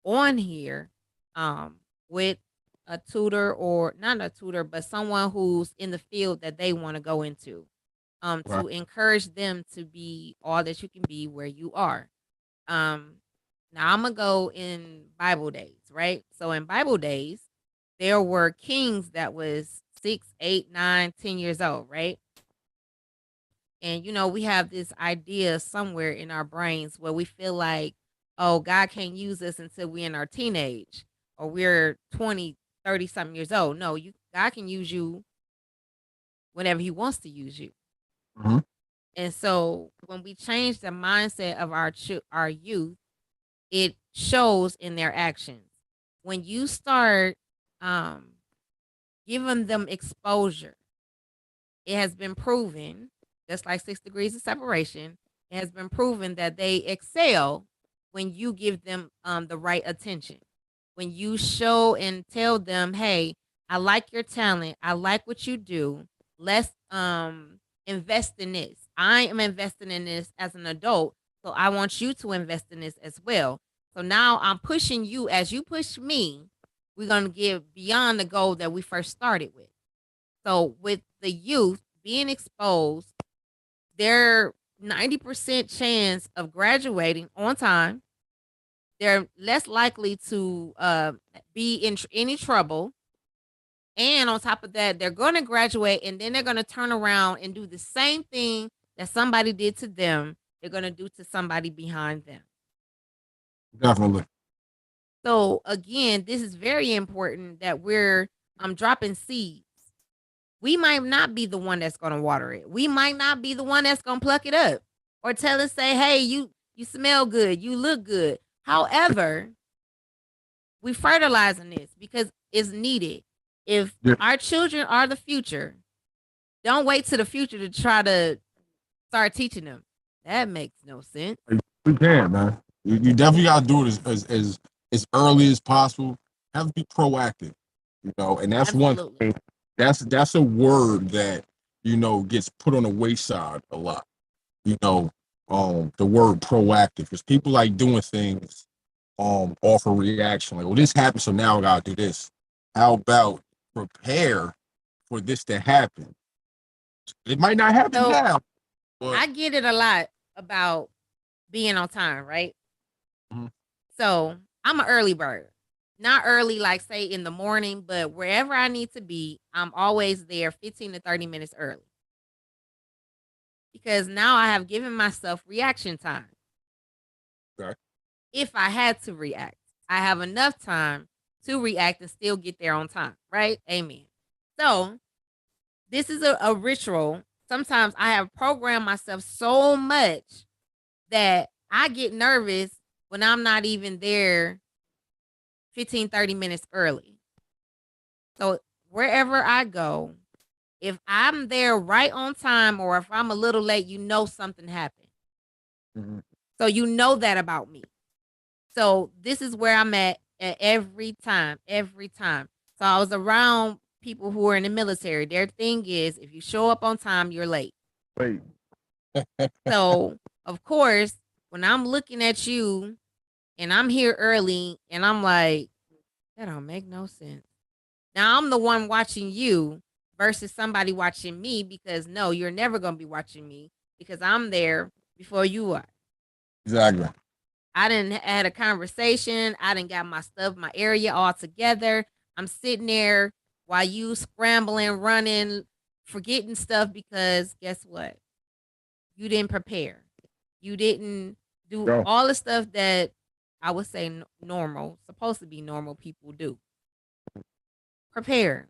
on here um, with a tutor or not a tutor, but someone who's in the field that they want to go into Right. to encourage them to be all that you can be where you are. Um, Now I'm gonna go in Bible days, right? So in Bible days, there were kings that was 6, 8, 9, 10 years old, right? And we have this idea somewhere in our brains where we feel like, oh, God can't use us until we're in our teenage or we're 20, 30 something years old. No, God can use you whenever he wants to use you. Hmm. And so when we change the mindset of our youth, it shows in their actions. When you start um, giving them exposure, it has been proven, just like 6 degrees of separation, it has been proven that they excel when you give them the right attention. When you show and tell them, hey, I like your talent, I like what you do, let's invest in this. I am investing in this as an adult, so I want you to invest in this as well. So now I'm pushing you as you push me. We're going to give beyond the goal that we first started with. So with the youth being exposed, they're 90% chance of graduating on time. They're less likely to be in any trouble. And on top of that, they're going to graduate and then they're going to turn around and do the same thing that somebody did to them. They're going to do to somebody behind them. Definitely. So again, this is very important that we're dropping seeds. We might not be the one that's going to water it. We might not be the one that's going to pluck it up or tell us, say, hey, you smell good, you look good. However, we fertilizing this because it's needed. If Yeah, our children are the future, don't wait to the future to try to start teaching them. That makes no sense. we can, man. You definitely got to do it as early as possible. Have to be proactive, and that's one Absolutely. thing. That's a word that gets put on the wayside a lot. You know, the word proactive because people like doing things off a reaction. Like, well, this happened, so now I gotta do this. How about prepare for this to happen? It might not happen So now, but I get it a lot about being on time, right? Mhm. So I'm an early bird. Not early, like say in the morning, but wherever I need to be, I'm always there 15 to 30 minutes early because now I have given myself reaction time. Okay. If I had to react, I have enough time to react and still get there on time, right? Amen. So this is a ritual. Sometimes I have programmed myself so much that I get nervous when I'm not even there 15, 30 minutes early. So wherever I go, if I'm there right on time or if I'm a little late, something happened. Mhm. So you know that about me. So this is where I'm at every time, every time. So I was around people who are in the military. Their thing is if you show up on time, you're late. Wait. So of course, when I'm looking at you and I'm here early and I'm like, that don't make no sense. Now I'm the one watching you versus somebody watching me because no, you're never gonna be watching me because I'm there before you are. Exactly. I didn't had a conversation. I didn't got my stuff, my area all together. I'm sitting there while you scrambling, running, forgetting stuff because guess what? You didn't prepare. You didn't do Go. all the stuff that I would say normal, supposed to be normal people do. Prepare.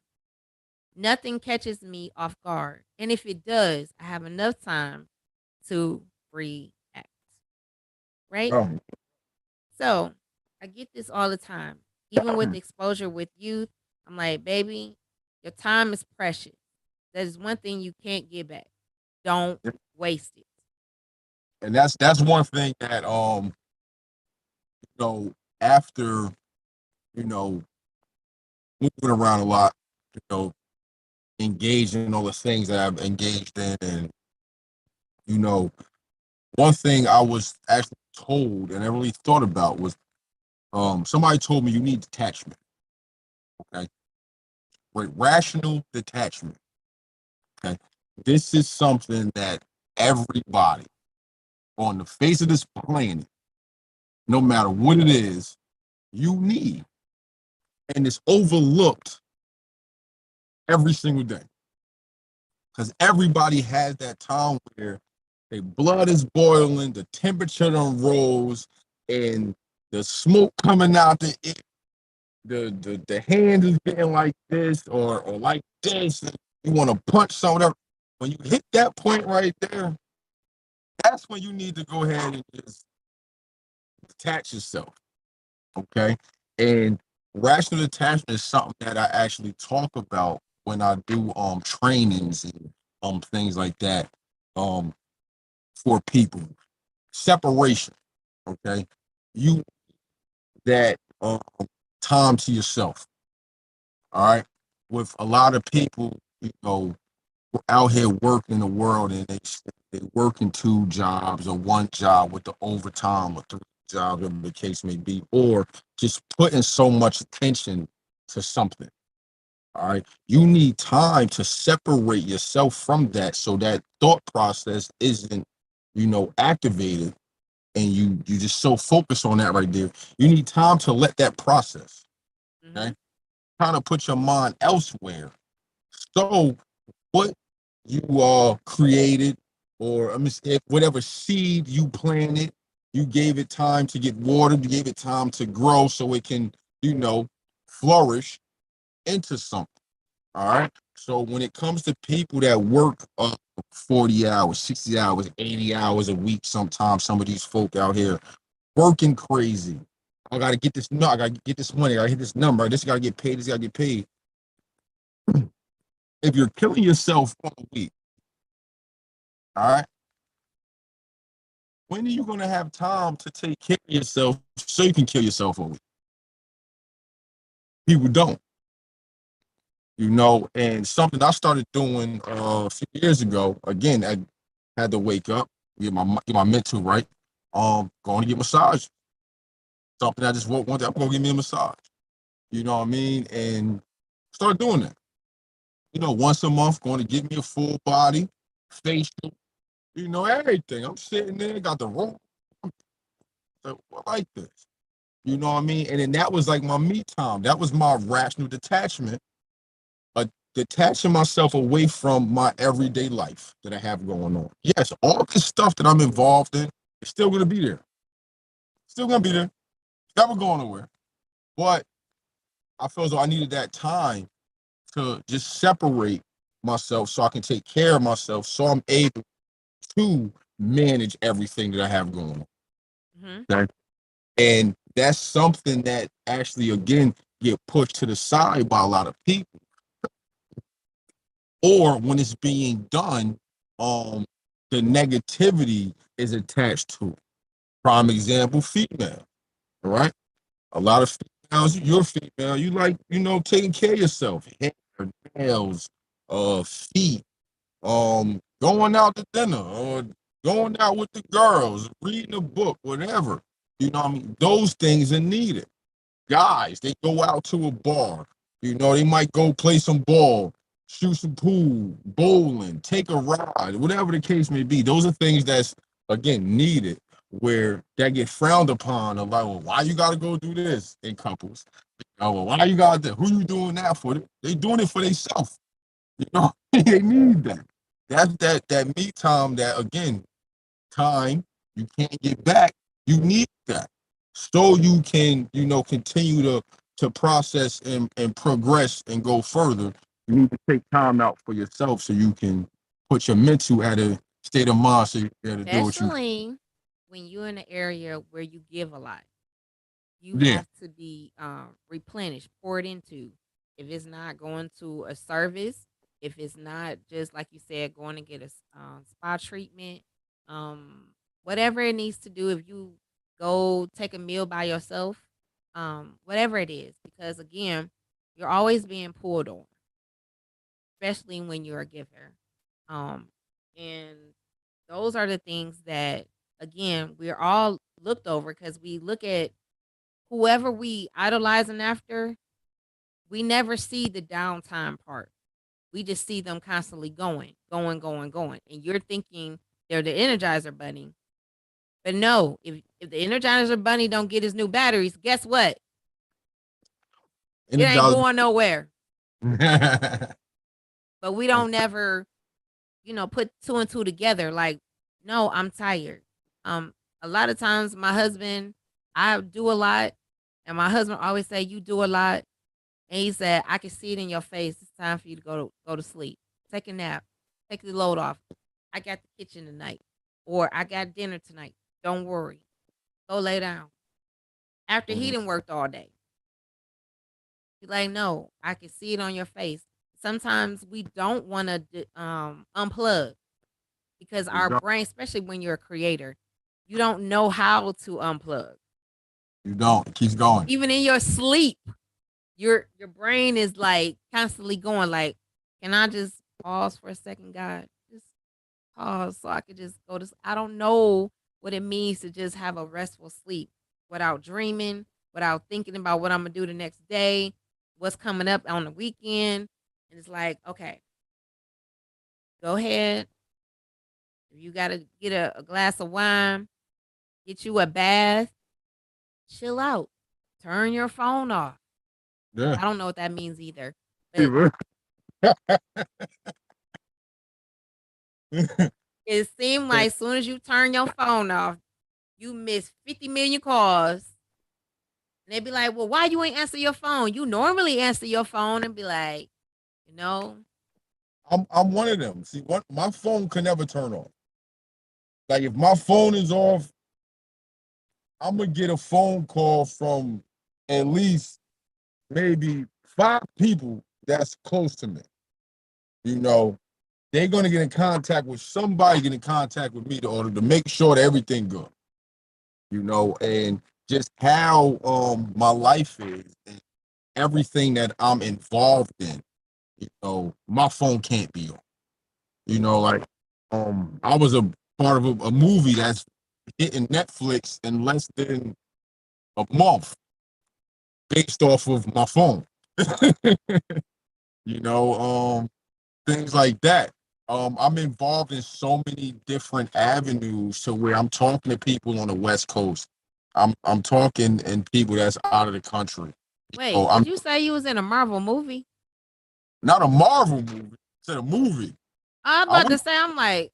Nothing catches me off guard. And if it does, I have enough time to react. right? Oh, So I get this all the time, even with exposure with youth. I'm like, baby, your time is precious. That is one thing you can't get back. Don't waste it. and that's one thing that you know, after, you know, moving around a lot, you know, engaged in all the things that I've engaged in, and you know, one thing I was actually told and I really thought about was somebody told me you need detachment. Okay. With rational detachment. Okay. This is something that everybody on the face of this planet, no matter what it is, you need. And it's overlooked every single day. Because everybody has that time where their blood is boiling, the temperature done rose, and the smoke coming out the hand is getting like this or like this. And you want to punch someone. When you hit that point right there, that's when you need to go ahead and just detach yourself. Okay. And rational detachment is something that I actually talk about when I do trainings and things like that um for people. Separation. Okay. You that time to yourself. All right. With a lot of people, out here working in the world and they working two jobs or one job with the overtime or three jobs, whatever the case may be, or just putting so much attention to something. All right. You need time to separate yourself from that so that thought process isn't, activated and you just so focus on that right there. You need time to let that process. Mm-hmm. Okay. Kind of put your mind elsewhere. So what you created, or if whatever seed you planted, you gave it time to get watered, you gave it time to grow so it can, flourish into something. All right. So when it comes to people that work 40 hours, 60 hours, 80 hours a week, sometimes some of these folk out here working crazy. I gotta get this. No, I gotta get this money. I gotta hit this number. This gotta get paid. This gotta get paid. If you're killing yourself all week, all right, when are you gonna have time to take care of yourself so you can kill yourself all week? People don't, and something I started doing a few years ago. Again, I had to wake up, get my mental right. Going to get massage. Something I just woke one day. I'm gonna give me a massage. You know what I mean? And start doing that. Once a month, going to get me a full body facial. Everything. I'm sitting there, got the rope. I like this. You know what I mean? And then that was like my me time. That was my rational detachment, detaching myself away from my everyday life that I have going on. Yes, all this stuff that I'm involved in is still going to be there. Still going to be there. Never going nowhere. But I feel as though I needed that time to just separate myself so I can take care of myself so I'm able to manage everything that I have going on. Mm-hmm. Okay? And that's something that actually, again, get pushed to the side by a lot of people. Or when it's being done, um, the negativity is attached to it. Prime example, female, all right? A lot of females, you're female, you like, taking care of yourself, hair, nails, feet, going out to dinner or going out with the girls, reading a book, whatever. What I mean? Those things are needed. Guys, they go out to a bar. They might go play some ball, shoot some pool, bowling, take a ride, whatever the case may be. Those are things that's, again, needed, where that get frowned upon. Of like, well, why you got to go do this in couples? Oh, well, why you got to? Who you doing that for? They doing it for themselves. They need that. That's that me time. That, again, time you can't get back. You need that so you can, continue to process and progress and go further. You need to take time out for yourself so you can put your mental at a state of mind so you're able to do what you. Especially when you're in an area where you give a lot, you Yeah. have to be replenished, poured into. If it's not going to a service, if it's not just like you said, going to get a spa treatment, um, whatever it needs to do. If you go take a meal by yourself, whatever it is, because again, you're always being pulled on, especially when you're a giver. Um, and those are the things that again we're all looked over because we look at whoever we idolizing after, we never see the downtime part. We just see them constantly going, going, going, going. And you're thinking they're the Energizer Bunny. But no, if the Energizer Bunny don't get his new batteries, guess what? It ain't Energize. going nowhere. I'm But we don't never, put two and two together. Like, no, I'm tired. Um, a lot of times my husband, I do a lot, and my husband always say, "You do a lot." And he said, "I can see it in your face. It's time for you to go to sleep. Take a nap. Take the load off. I got the kitchen tonight, or I got dinner tonight. Don't worry. Go lay down." After he done worked all day, he's like, "No, I can see it on your face." Sometimes we don't want to unplug because You our don't. brain, especially when you're a creator, you don't know how to unplug. You don't. It keeps going. Even in your sleep, your brain is like constantly going like, can I just pause for a second, God? Just pause so I could just go to I don't know what it means to just have a restful sleep without dreaming, without thinking about what I'm gonna do the next day, what's coming up on the weekend. And it's like, okay, go ahead. If you gotta get a glass of wine, get you a bath, chill out, turn your phone off. Yeah. I don't know what that means either. But Even. it seemed like as soon as you turn your phone off, you miss 50 million calls. And they'd be like, well, why you ain't answer your phone? You normally answer your phone and be like, you know, I'm one of them. See, what my phone can never turn off. Like if my phone is off, I'm gonna get a phone call from at least maybe 5 people that's close to me. You know, they're gonna get in contact with somebody, get in contact with me to order to make sure that everything good. And just how my life is and everything that I'm involved in. My phone can't be on. Like I was a part of a movie that's hitting Netflix in less than a month based off of my phone. you know, Things like that. I'm involved in so many different avenues to where I'm talking to people on the West Coast. I'm talking and people that's out of the country. wait, I'm did you say you was in a Marvel movie? not a Marvel movie. It's a movie. I was I about was to say, I'm like,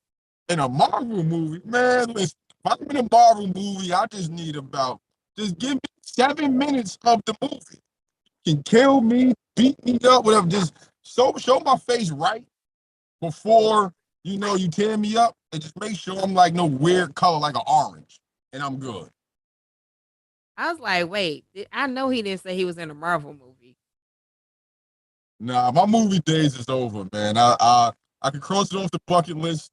in a Marvel movie, man. Listen, if I'm in a Marvel movie, I just need about just give me 7 minutes of the movie. You can kill me, beat me up, whatever. Just show my face right before you tear me up, and just make sure I'm like no weird color like an orange, and I'm good. I was like, wait, I know he didn't say he was in a Marvel movie. Nah, my movie days is over, man. I can cross it off the bucket list.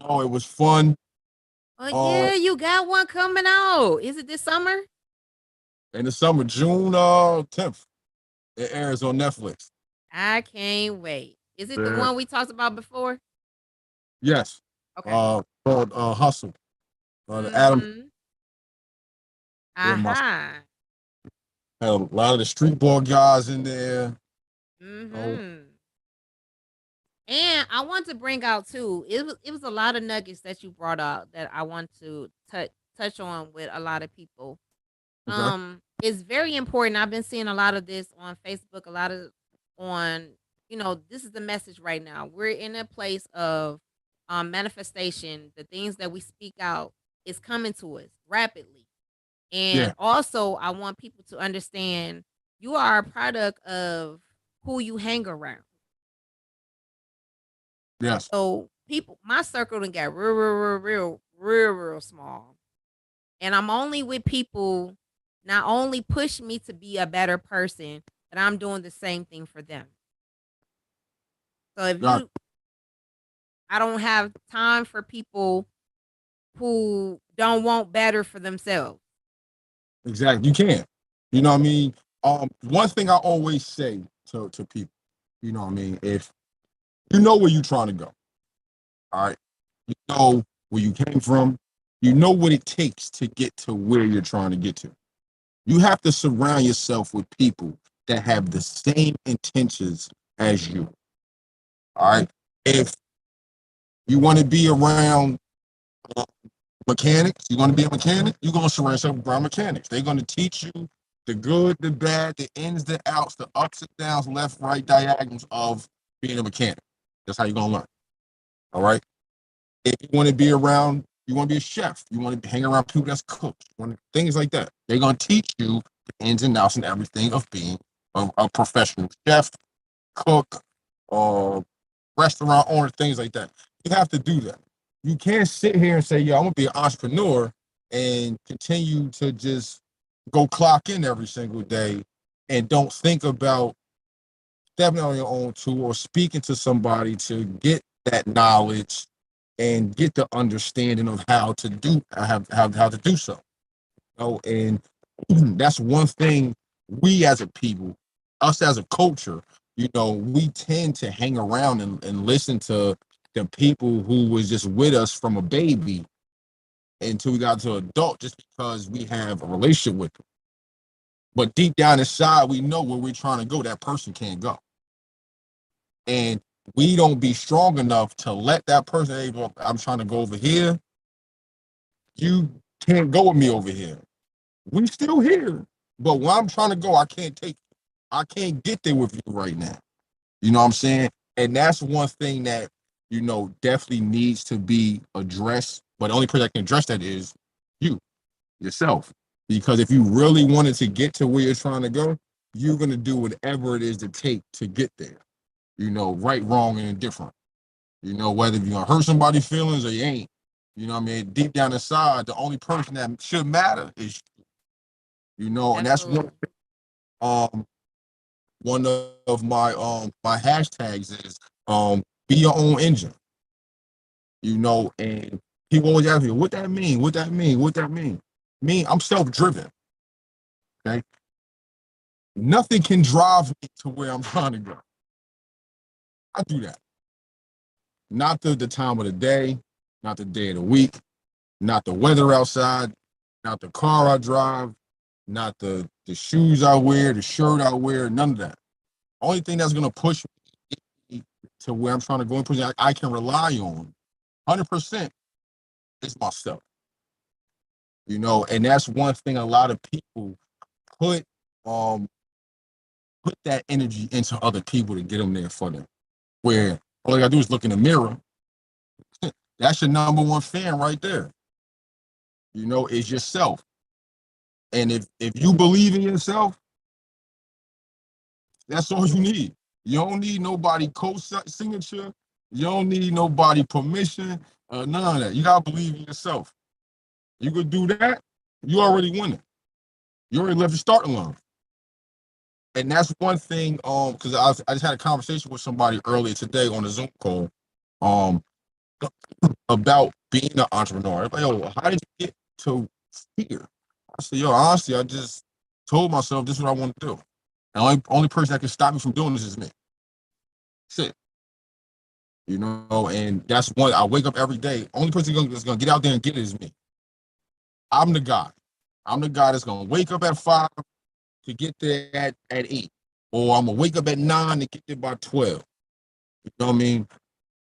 It was fun. Oh Um, yeah, you got one coming out. Is it this summer? in the summer, June 10th, it airs on Netflix. I can't wait. Is it the Yeah. one we talked about before? Yes. Okay. Called Hustle. The Adam Mm-hmm. and my Aha. had a lot of the street ball guys in there. Oh, Mm-hmm. And I want to bring out too. It was a lot of nuggets that you brought out that I want to touch on with a lot of people. okay. It's very important. I've been seeing a lot of this on Facebook, a lot of on, this is the message right now. We're in a place of manifestation. The things that we speak out is coming to us rapidly. And Yeah. also I want people to understand you are a product of who you hang around. Yes. So people, my circle done got real, real, real, real, real, real small. And I'm only with people not only push me to be a better person, but I'm doing the same thing for them. So if Got you I don't have time for people who don't want better for themselves. exactly. You can't. You know what I mean? One thing I always say to people, you know what I mean, if you know where you're trying to go, all right, you know where you came from, you know what it takes to get to where you're trying to get to. You have to surround yourself with people that have the same intentions as you. All right. If you want to be around uh, mechanics, you want to be a mechanic, you're going to surround yourself around mechanics. They're going to teach you the good, the bad, the ins, the outs, the ups and downs, left, right, diagonals of being a mechanic. That's how you're going to learn. All right. If you want to be around, you want to be a chef, you want to hang around people that's cooks, things like that. They're going to teach you the ins and outs and everything of being a professional chef, cook, uh, restaurant owner, things like that. You have to do that. You can't sit here and say, "Yo, I'm gonna be an entrepreneur," and continue to just go clock in every single day and don't think about stepping on your own too or speaking to somebody to get that knowledge and get the understanding of how to do how to do so. And that's one thing we as a people, us as a culture, we tend to hang around and listen to the people who was just with us from a baby until we got to adult just because we have a relationship with them. But deep down inside, we know where we're trying to go. That person can't go. And we don't be strong enough to let that person, hey, look, I'm trying to go over here. You can't go with me over here. We still here. But where I'm trying to go, I can't take I can't get there with you right now. You know what I'm saying? And that's one thing that, definitely needs to be addressed. But the only person that can address that is you, yourself. Because if you really wanted to get to where you're trying to go, you're going to do whatever it is to take to get there. Right, wrong, and indifferent. Whether you're going to hurt somebody's feelings or you ain't. You know what I mean? Deep down inside, the only person that should matter is, and that's Absolutely. um, one of my hashtags is be your own engine, and people always ask me, what that mean? What that mean? What that mean? Me, I'm self-driven. Okay. Nothing can drive me to where I'm trying to go. I do that. Not the time of the day, not the day of the week, not the weather outside, not the car I drive, not the shoes I wear, the shirt I wear, none of that. Only thing that's gonna push me to where I'm trying to go in person I can rely on 100% is myself. And that's one thing a lot of people put um put that energy into other people to get them there for them. Where all you gotta do is look in the mirror. That's your number one fan right there. Is yourself. And if you believe in yourself, that's all you need. You don't need nobody co-signature. You don't need nobody permission. None of that. You gotta believe in yourself. You could do that, you already win it. You already left the starting line. And that's one thing, because I just had a conversation with somebody earlier today on a Zoom call, um, about being an entrepreneur. Like, yo, how did you get to here? I said, yo, honestly, I just told myself this is what I want to do. And only person that can stop me from doing this is me. That's it. And that's one I wake up every day. Only person that's gonna get out there and get it is me. I'm the guy. I'm the guy that's gonna wake up at 5 to get there at 8. Or I'm gonna wake up at 9 to get there by 12. You know what I mean?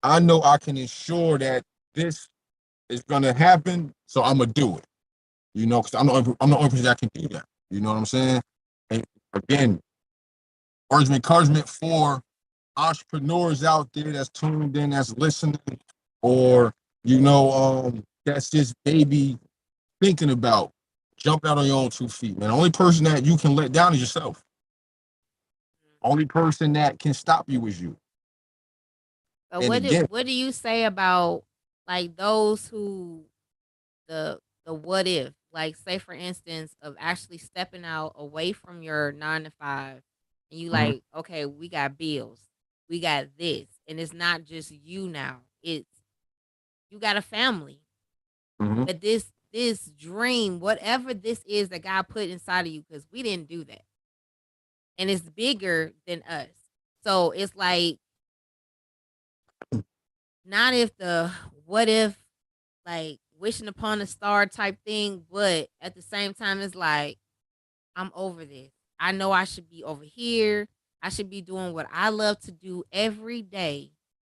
I know I can ensure that this is gonna happen, so I'm gonna do it. Because I'm the only person that can do that. You know what I'm saying? And again, encouragement for entrepreneurs out there that's tuned in, that's listening, or that's just maybe thinking about jumping out on your own 2 feet. Man, the only person that you can let down is yourself. Only person that can stop you is you. But And again, what do you say about like those who the what if? Like, say for instance, of actually stepping out away from your 9 to 5, and you Mm-hmm. like, okay, we got bills, we got this, and it's not just you now. It's you got a family. Mm-hmm. But this dream, whatever this is that God put inside of you, because we didn't do that, and it's bigger than us. So it's like, not if the what if, like wishing upon a star type thing, but at the same time, it's like, I'm over this. I know I should be over here. I should be doing what I love to do every day,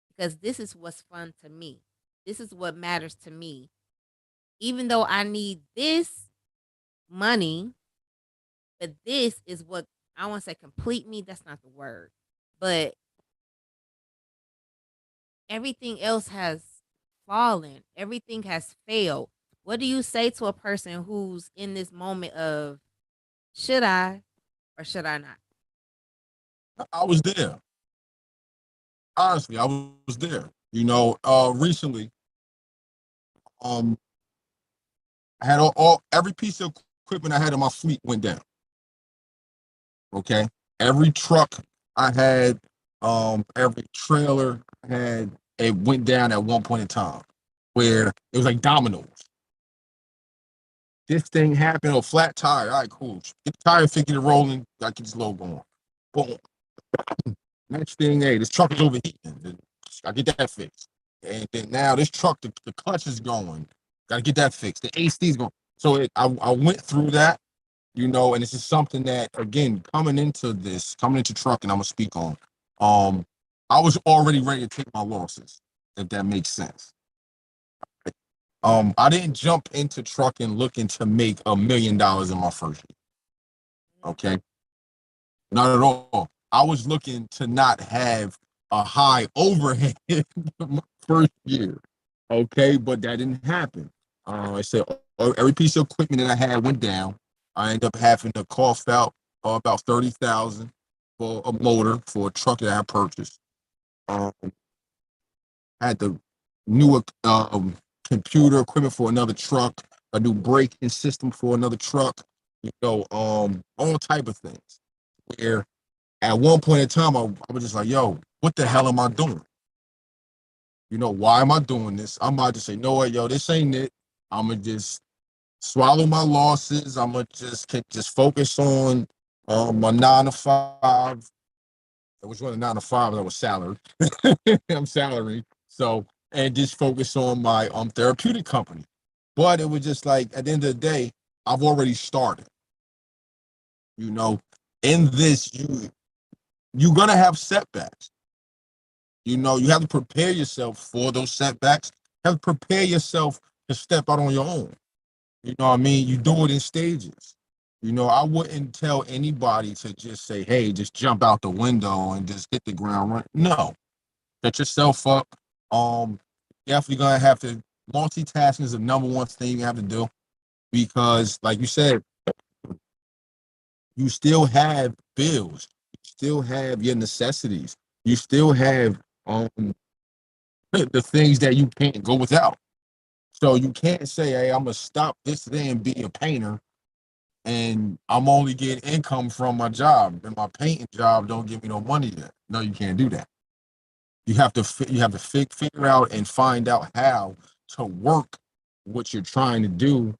because this is what's fun to me. This is what matters to me. Even though I need this money, but this is what I want to say complete me. That's not the word. But everything else has fallen. Everything has failed. What do you say to a person who's in this moment of, should I or should I not? I was there. Honestly, I was there. Recently, um, I had all every piece of equipment I had in my fleet went down. Okay, every truck I had, every trailer I had, it went down at one point in time, where it was like dominoes. This thing happened, a flat tire. All right, cool. Get the tire, get it rolling. Got to get this load going. Boom. Next thing, hey, this truck is overheating. I get that fixed. And then now this truck, the clutch is going. Got to get that fixed. The AC is going. So I went through that, and this is something that, again, coming into trucking, I'm gonna speak on. Um, I was already ready to take my losses, if that makes sense. I didn't jump into trucking looking to make $1 million in my first year. Okay, not at all. I was looking to not have a high overhead my first year. Okay, but that didn't happen. I said every piece of equipment that I had went down. I ended up having to cough out about 30,000 for a motor for a truck that I purchased. Um, had the new computer equipment for another truck, a new braking system for another truck. All type of things. Where at one point in time, I was just like, "Yo, what the hell am I doing? Why am I doing this? I'm about to say, no, what, yo, this ain't it. I'm gonna just swallow my losses. I'm gonna just focus on my 9 to 5. Which was a 9 to 5 that was salary. I'm salary. So, and just focus on my therapeutic company. But it was just like, at the end of the day, I've already started. You know, in this, you're gonna have setbacks. You have to prepare yourself for those setbacks. You have to prepare yourself to step out on your own. You know what I mean? You do it in stages. I wouldn't tell anybody to just say, hey, just jump out the window and just hit the ground running. No, set yourself up. Um, Definitely gonna have to multitasking is the number one thing you have to do because, like you said, you still have bills, you still have your necessities, you still have um the things that you can't go without. So you can't say, hey, I'm gonna stop this thing and be a painter and I'm only getting income from my job and my painting job don't give me no money yet. No, you can't do that. You have to figure out and find out how to work what you're trying to do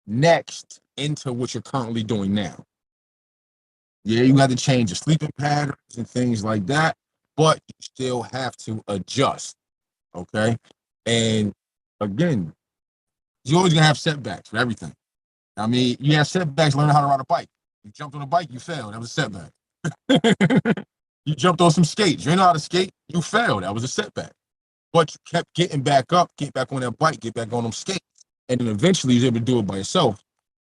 next into what you're currently doing now. Yeah, you got to change your sleeping patterns and things like that, but you still have to adjust. Okay. And again, you're always gonna have setbacks for everything. I mean, you have setbacks learning how to ride a bike. You jumped on a bike, you failed. That was a setback. You jumped on some skates. You know how to skate, you failed. That was a setback. But you kept getting back up, get back on that bike, get back on them skates. And then eventually you was able to do it by yourself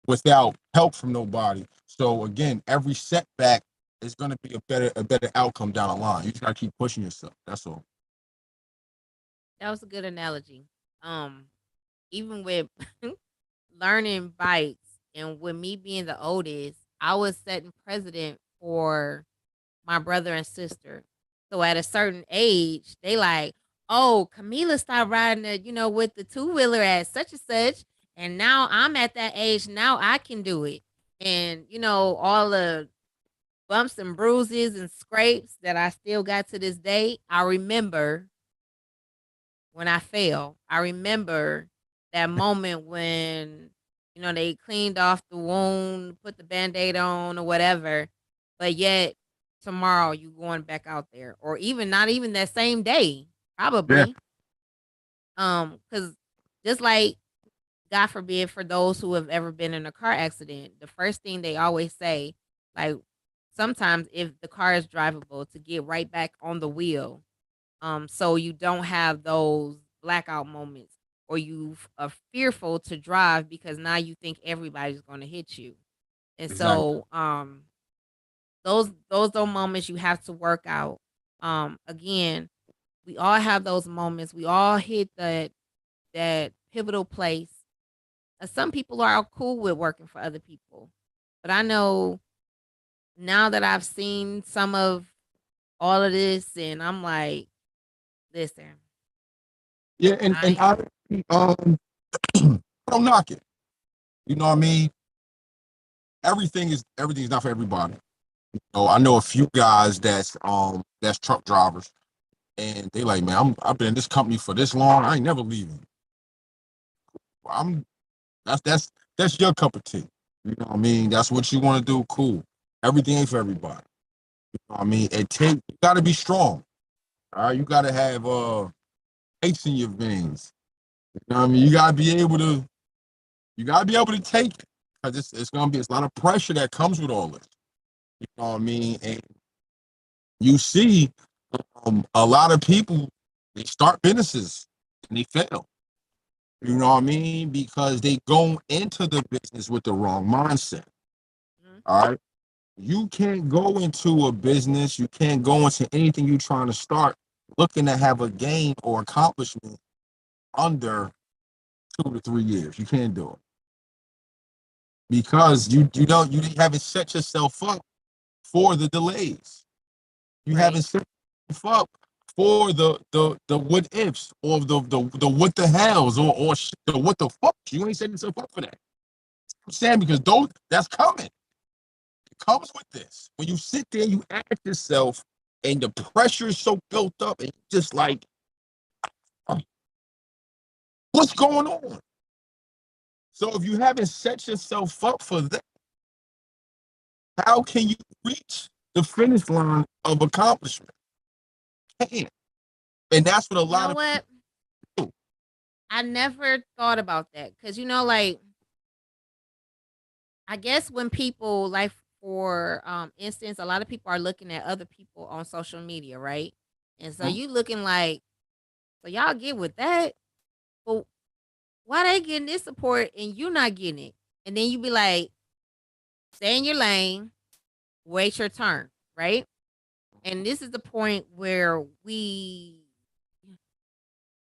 without help from nobody. So again, every setback is going to be a better outcome down the line. You just got to keep pushing yourself. That's all. That was a good analogy. Um, Even with learning bikes, and with me being the oldest, I was setting precedent for my brother and sister. So at a certain age, they like, oh, Camila started riding with the two-wheeler at such and such. And now I'm at that age, now I can do it. And all the bumps and bruises and scrapes that I still got to this day, I remember when I fell. I remember that moment when, they cleaned off the wound, put the band-aid on or whatever. But yet tomorrow you going back out there. Or even not even that same day, Yeah, probably. Because just like God forbid for those who have ever been in a car accident, the first thing they always say, like sometimes if the car is drivable, to get right back on the wheel, so you don't have those blackout moments or you are fearful to drive because now you think everybody's going to hit you. And exactly. so those are moments you have to work out. Again, we all have those moments. We all hit that pivotal place. Some people are cool with working for other people. But I know now that I've seen some of all of this and I'm like, listen, Yeah, and I um I don't knock it. You know what I mean? Everything's not for everybody. So I know a few guys that's truck drivers, and they like, man, I've been in this company for this long. I ain't never leaving. Well, that's your cup of tea. You know what I mean? That's what you want to do. Cool. Everything ain't for everybody. You know what I mean? You gotta be strong. All right, you gotta have ice in your veins. You know what I mean? You gotta be able to take it because it's a lot of pressure that comes with all this. You know what I mean? And you see a lot of people, they start businesses and they fail. You know what I mean? Because they go into the business with the wrong mindset. mhm, All right. You can't go into a business, you can't go into anything you're trying to start looking to have a gain or accomplishment under 2 to 3 years. You can't do it because you haven't set yourself up for the delays. You right. haven't set yourself up for the what ifs or the what the hells or the what the fuck. You ain't setting yourself up for that. I'm saying because those that's coming. It comes with this. When you sit there, you ask yourself, and the pressure is so built up, and just like, oh, what's going on? So if you haven't set yourself up for that, how can you reach the finish line of accomplishment? Can't. And that's what a You lot know of what? people do. I never thought about that because like I guess when people like for instance, a lot of people are looking at other people on social media, right? And so Mhm. you looking like, so y'all get with that, but why they getting this support and you not getting it? And then you be like, stay in your lane, wait your turn, right? And this is the point where we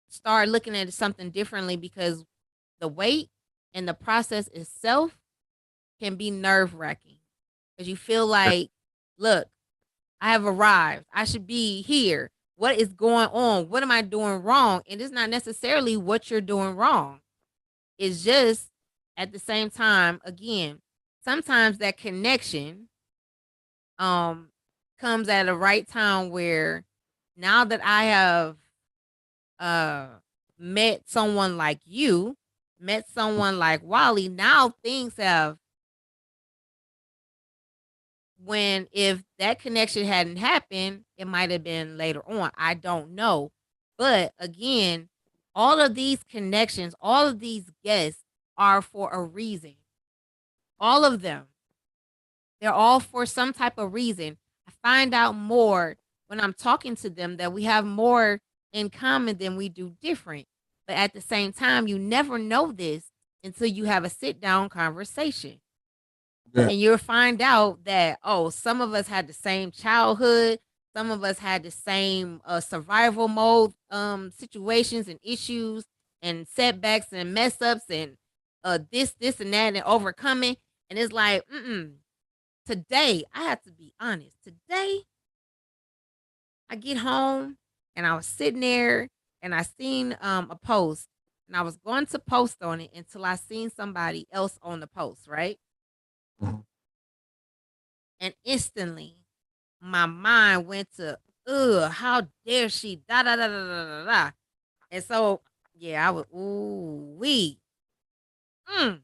start looking at something differently because the wait and the process itself can be nerve wracking because you feel like, look, I have arrived. I should be here. What is going on? What am I doing wrong? And it's not necessarily what you're doing wrong. It's just at the same time, again, sometimes that connection um comes at a right time where now that I have uh met someone like you, met someone like Wally, now things have when if that connection hadn't happened, it might have been later on. I don't know. But again, all of these connections, all of these guests are for a reason. All of them. They're all for some type of reason. I find out more when I'm talking to them that we have more in common than we do different. But at the same time, you never know this until you have a sit down conversation. Yeah. And you'll find out that, oh, some of us had the same childhood, some of us had the same survival mode situations and issues and setbacks and mess ups and this and that and overcoming. And it's like, today, I have to be honest. Today, I get home and I was sitting there and I seen a post. and I was going to post on it until I seen somebody else on the post, right? Mhm. And instantly my mind went to, ugh, how dare she? Da da da da da da da. And so, yeah, I was, ooh, wee. Mm.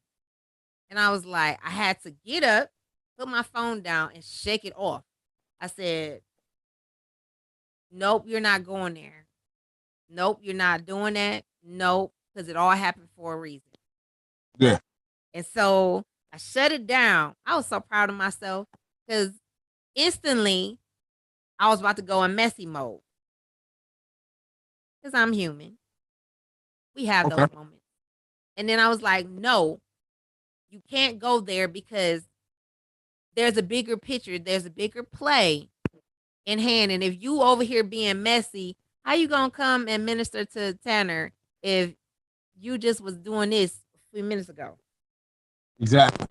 And I was like, I had to get up, put my phone down, and shake it off. I said, nope, you're not going there. Nope, you're not doing that. Nope, because it all happened for a reason. Yeah. And so I shut it down. I was so proud of myself because instantly I was about to go in messy mode because I'm human. We have Okay. those moments. And then I was like, no, you can't go there because there's a bigger picture, there's a bigger play in hand. And if you over here being messy, how you gonna come and minister to Tanner if you just was doing this a few minutes ago? Exactly.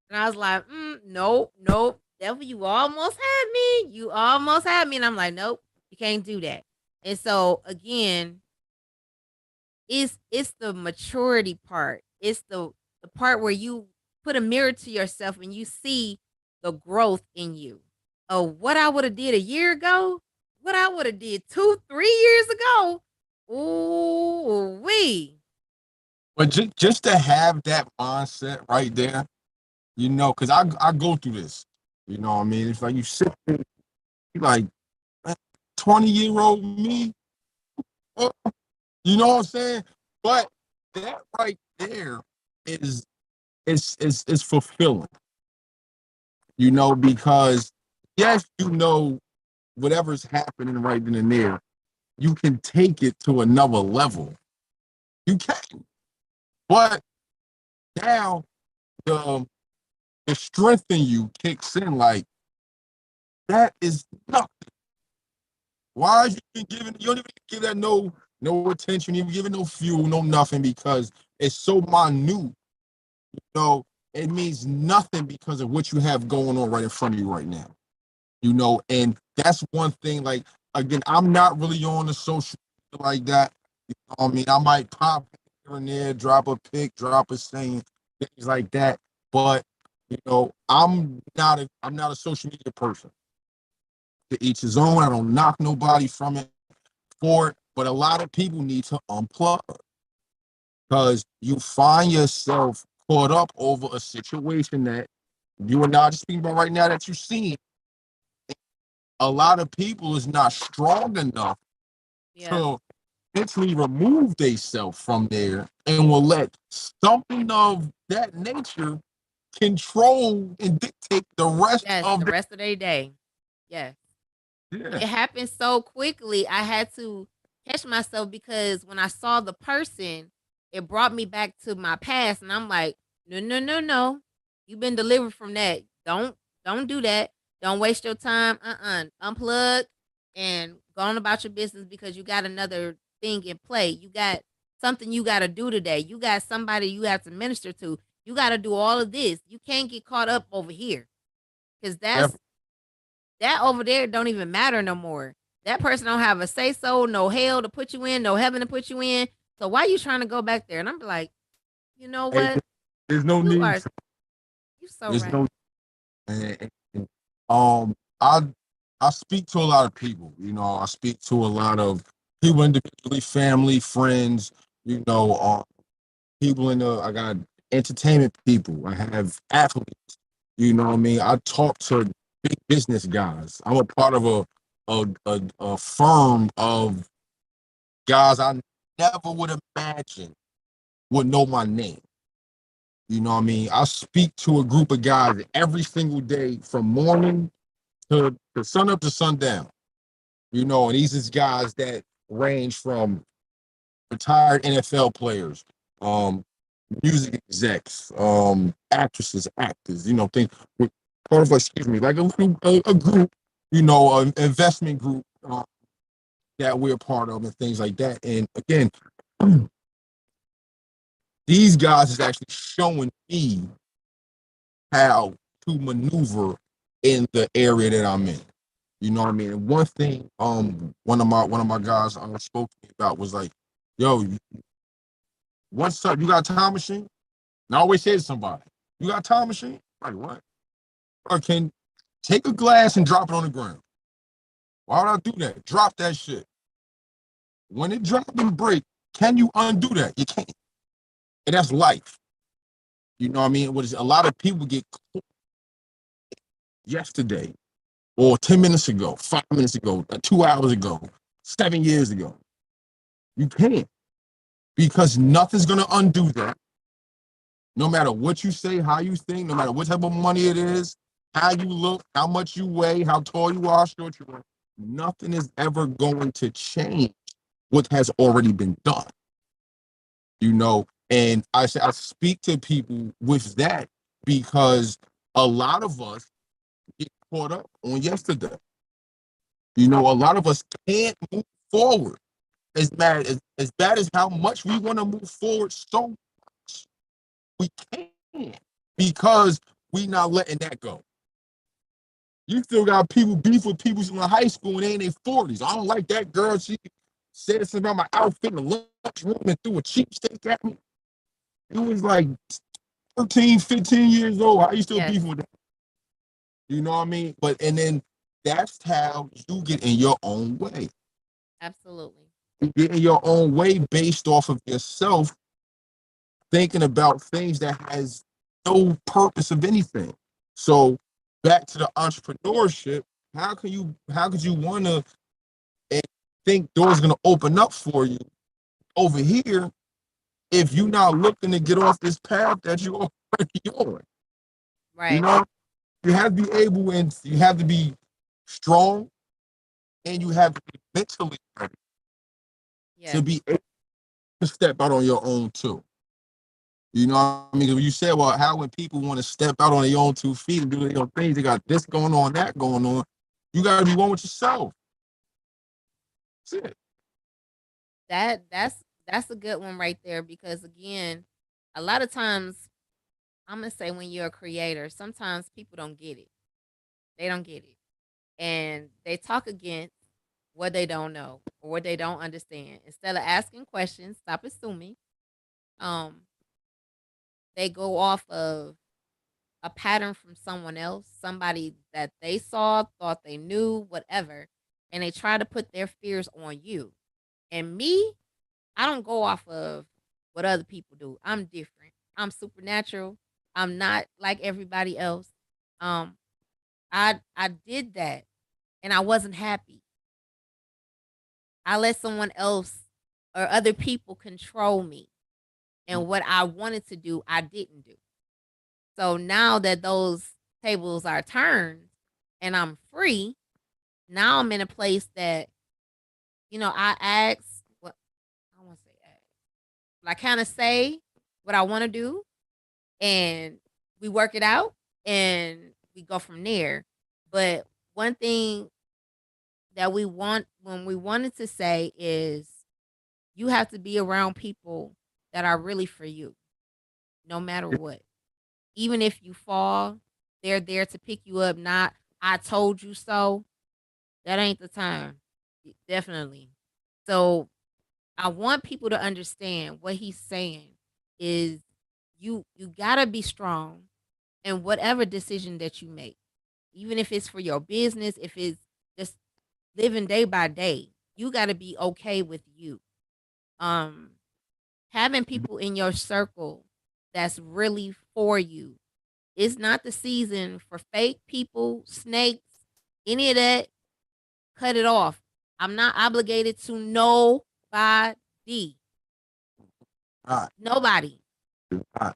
And I was like, nope, nope. Devil, you almost had me. You almost had me. And I'm like, nope, you can't do that. And so again, it's the maturity part. It's the part where you put a mirror to yourself and you see the growth in you. Of what I would have did a year ago, what I would have did 2, 3 years ago. Ooh wee. But just to have that mindset right there, because I go through this. You know what I mean? It's like you sit there, you like 20-year-old me. uh, You know what I'm saying? But that right there is is fulfilling. Because yes, whatever's happening right then and there, you can take it to another level. You can, but now the the strength in you kicks in. Like that is nothing. Why is you giving? You don't even give that no attention. You even give it no fuel, no nothing because it's so minute. know, it means nothing because of what you have going on right in front of you right now. And that's one thing. Like again, I'm not really on the social media like that. I mean, I might pop here and there, drop a pic, drop a saying, things like that. But I'm not a social media person. To each his own. I don't knock nobody from it for it. But a lot of people need to unplug because you find yourself caught up over a situation that you are not speaking about right now that you've seen. A lot of people is not strong enough Yeah. to mentally remove themselves from there and will let something of that nature control and dictate the rest Yes, of the the rest of their day. Yes. yeah. It happened so quickly. I had to catch myself because when I saw the person, it brought me back to my past, and I'm like, no, no, no, no. You've been delivered from that. Don't do that. Don't waste your time. Unplug and go on about your business because you got another thing in play. You got something you got to do today. You got somebody you have to minister to. You got to do all of this. You can't get caught up over here because that over there don't even matter no more. That person don't have a say so, no hell to put you in, no heaven to put you in. So why you trying to go back there? And I'm like, you know Hey, what? there's no You need are to, you so there's right. no and, I I speak to a lot of people. I speak to a lot of people individually, family, friends. You know, people I got entertainment people. I have athletes. You know what I mean? I talk to big business guys. I'm a part of a firm of guys I never would imagine would know my name. You know what I mean? I speak to a group of guys every single day from morning to sun up to sundown. And these is guys that range from retired NFL players, um, music execs, actresses, actors, things part of excuse me, like a group, an investment group that we're part of and things like that. And again, these guys is actually showing me how to maneuver in the area that I'm in. You know what I mean? And one thing, one of my guys spoke to me about was like, yo, What's up? You got a time machine? And I always say to somebody, you got a time machine? Like what? Or can take a glass and drop it on the ground. Why would I do that? Drop that shit. When it drop and break, can you undo that? You can't. And that's life. You know what I mean? What is a lot of people get caught yesterday or 10 minutes ago, 5 minutes ago, 2 hours ago, 7 years ago. You can't because nothing's gonna undo that. No matter what you say, how you think, no matter what type of money it is, how you look, how much you weigh, how tall you are, short you are, nothing is ever going to change what has already been done. You know, and I say I speak to people with that because a lot of us get caught up on yesterday. You know, a lot of us can't move forward as bad as how much we want to move forward. So much we can't because we not letting that go. You still got people beef with people in high school and they in their 40s. I don't like that girl. She said something about my outfit in the lunchroom and threw a cheap steak at me. It was like 13, 15 years old. How you still Yes, beefing with that? You know what I mean? But and then that's how you get in your own way. absolutely. You get in your own way based off of yourself thinking about things that has no purpose of anything. So back to the entrepreneurship, how could you want to think doors going to open up for you over here if you're not looking to get off this path that you're already on? You Right. know, you have to be able and you have to be strong and you have to be mentally ready to Yes. be able to step out on your own too. You know what I mean? When you said, well, how when people want to step out on their own 2 feet and do their own things, they got this going on, that going on. You got to be one with yourself. That's it. That's a good one right there because again, a lot of times I'm gonna say when you're a creator, sometimes people don't get it. They don't get it. And they talk against what they don't know or what they don't understand. Instead of asking questions, stop assuming. Um, they go off of a pattern from someone else, somebody that they saw, thought they knew, whatever, and they try to put their fears on you. And me, I don't go off of what other people do. I'm different. I'm supernatural. I'm not like everybody else. Um, I did that and I wasn't happy. I let someone else or other people control me. And what I wanted to do, I didn't do. So now that those tables are turned and I'm free, now I'm in a place that, I ask what I want to say ask. But I kind of say what I want to do and we work it out and we go from there. But one thing that we want when we wanted to say is you have to be around people that are really for you, no matter what. Even if you fall, they're there to pick you up, not I told you so. That ain't the time. Definitely. So I want people to understand what he's saying is you gotta be strong in whatever decision that you make. Even if it's for your business, if it's just living day by day, you gotta be okay with you. Um Having people in your circle that's really for you. It's not the season for fake people, snakes, any of that. Cut it off. I'm not obligated to nobody. Right, Nobody. right.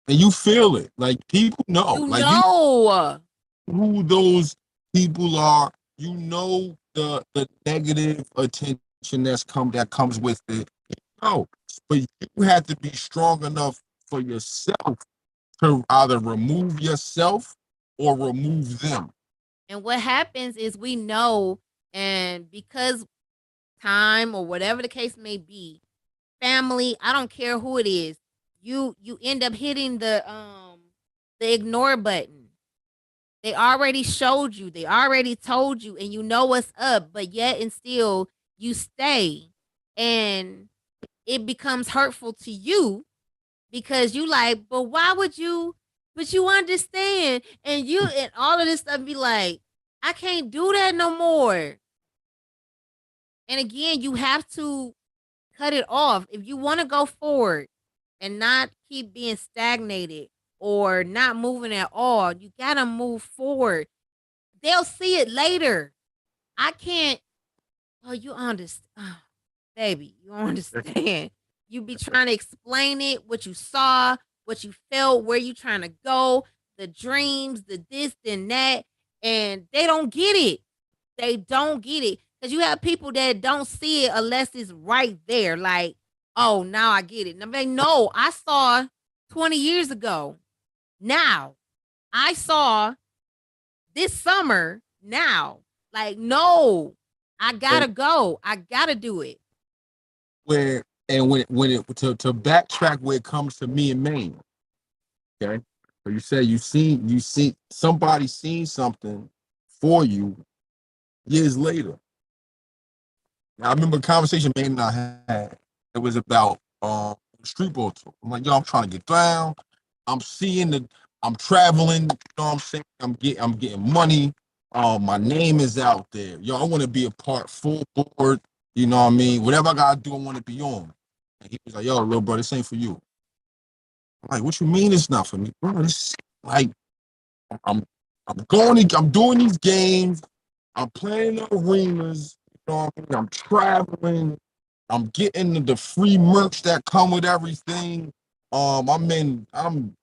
And you feel it. Like people know. You Like you know. know who those people are. You know the negative attention that comes with it. No, but you have to be strong enough for yourself to either remove yourself or remove them. And what happens is we know, and because time or whatever the case may be, family, I don't care who it is, you end up hitting the ignore button. They already showed you, they already told you, and you know what's up, but yet and still you stay. And it becomes hurtful to you because you like, but why would you? But you understand, and you and all of this stuff be like, I can't do that no more. And again, you have to cut it off if you want to go forward and not keep being stagnated or not moving at all. You gotta move forward. They'll see it later. I can't. Oh, you understand, oh, baby? You understand? You be trying to explain it, what you saw, what you felt, where you trying to go, the dreams, the this and that, and they don't get it. They don't get it because you have people that don't see it unless it's right there. Like, oh, now I get it. And I'm like, no, I saw 20 years ago. Now I saw this summer. Now, like, no, I gotta go. I gotta do it. Where and when it to backtrack where it comes to me and Maine, okay? So you say you see somebody seen something for you years later. Now, I remember a conversation Maine and I had. It was about street ball tour. I'm like, yo, I'm trying to get down. I'm seeing the I'm traveling, you know what I'm saying? I'm getting money. My name is out there. Yo, I want to be a part full board, you know what I mean? Whatever I gotta do, I want to be on. And he was like, yo, little bro, this ain't for you. I'm like, what you mean it's not for me? Bro, this like I'm I'm doing these games, I'm playing the arenas, you know what I mean? I'm traveling, I'm getting the free merch that come with everything. I'm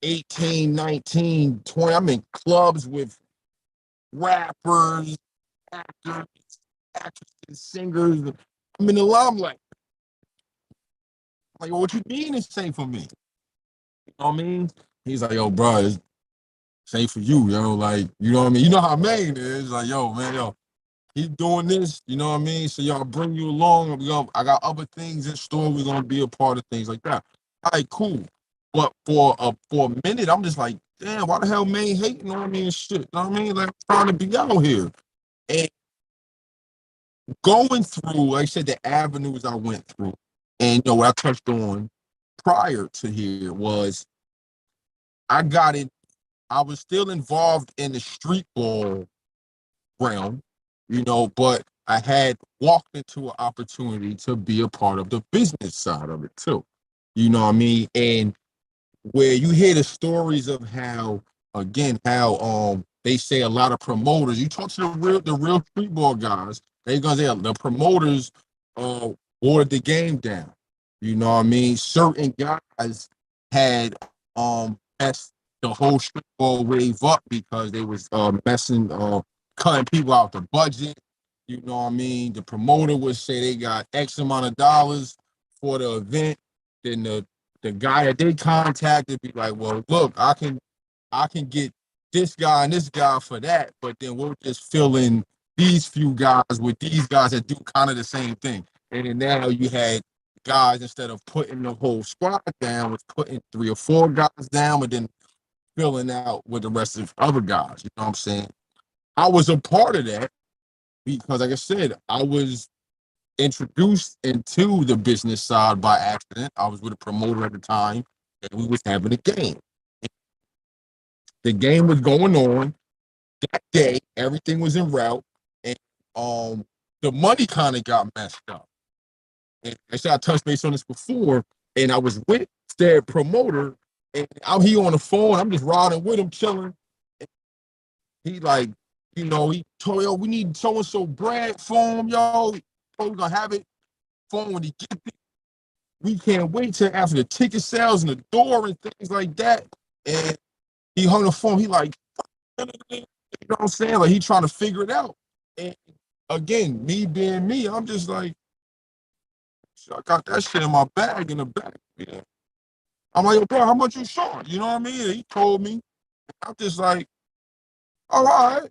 18, 19, 20. I'm in clubs with rappers, actors, actresses, singers. I'm in the limelight. Like, what you mean it's safe for me? You know what I mean? He's like, yo, bro, it's safe for you, yo. Like, you know what I mean? You know how Maine is. Like, yo, man, yo, he's doing this, you know what I mean? So y'all bring you along. I got other things in store. We're gonna be a part of things like that. All right, cool. But for a minute, I'm just like, damn, why the hell Maine hating on me and shit? You know what I mean? Like I'm trying to be out here. And going through, like I said, the avenues I went through, and what I touched on prior to here was I got it. I was still involved in the street ball realm, but I had walked into an opportunity to be a part of the business side of it too. You know what I mean? And where you hear the stories of how, again, how they say a lot of promoters. You talk to the real street ball guys, they gonna say the promoters watered the game down. You know what I mean? Certain guys had messed the whole street ball wave up because they was messing cutting people out the budget. You know what I mean? The promoter would say they got X amount of dollars for the event. Then the guy that they contacted be like, well, look, I can get this guy and this guy for that, but then we'll just fill in these few guys with these guys that do kind of the same thing. And then now you had guys, instead of putting the whole squad down, was putting 3 or 4 guys down, and then filling out with the rest of the other guys. You know what I'm saying? I was a part of that because, like I said, I was introduced into the business side by accident. I was with a promoter at the time, and we was having a game. The game was going on that day. Everything was en route, and the money kind of got messed up. And I said I touched base on this before, and I was with said promoter, and I'm here on the phone. I'm just riding with him, chilling. And he like, he told yo, we need so and so Brad phone, yo. Oh, we're gonna have it phone when he get there. We can't wait till after the ticket sales and the door and things like that. And he hung the phone. He like, you know what I'm saying? Like he trying to figure it out. And again, me being me, I'm just like, I got that shit in my bag in the back. Yeah. I'm like, yo, bro, how much you short? You know what I mean? And he told me. I'm just like, all right.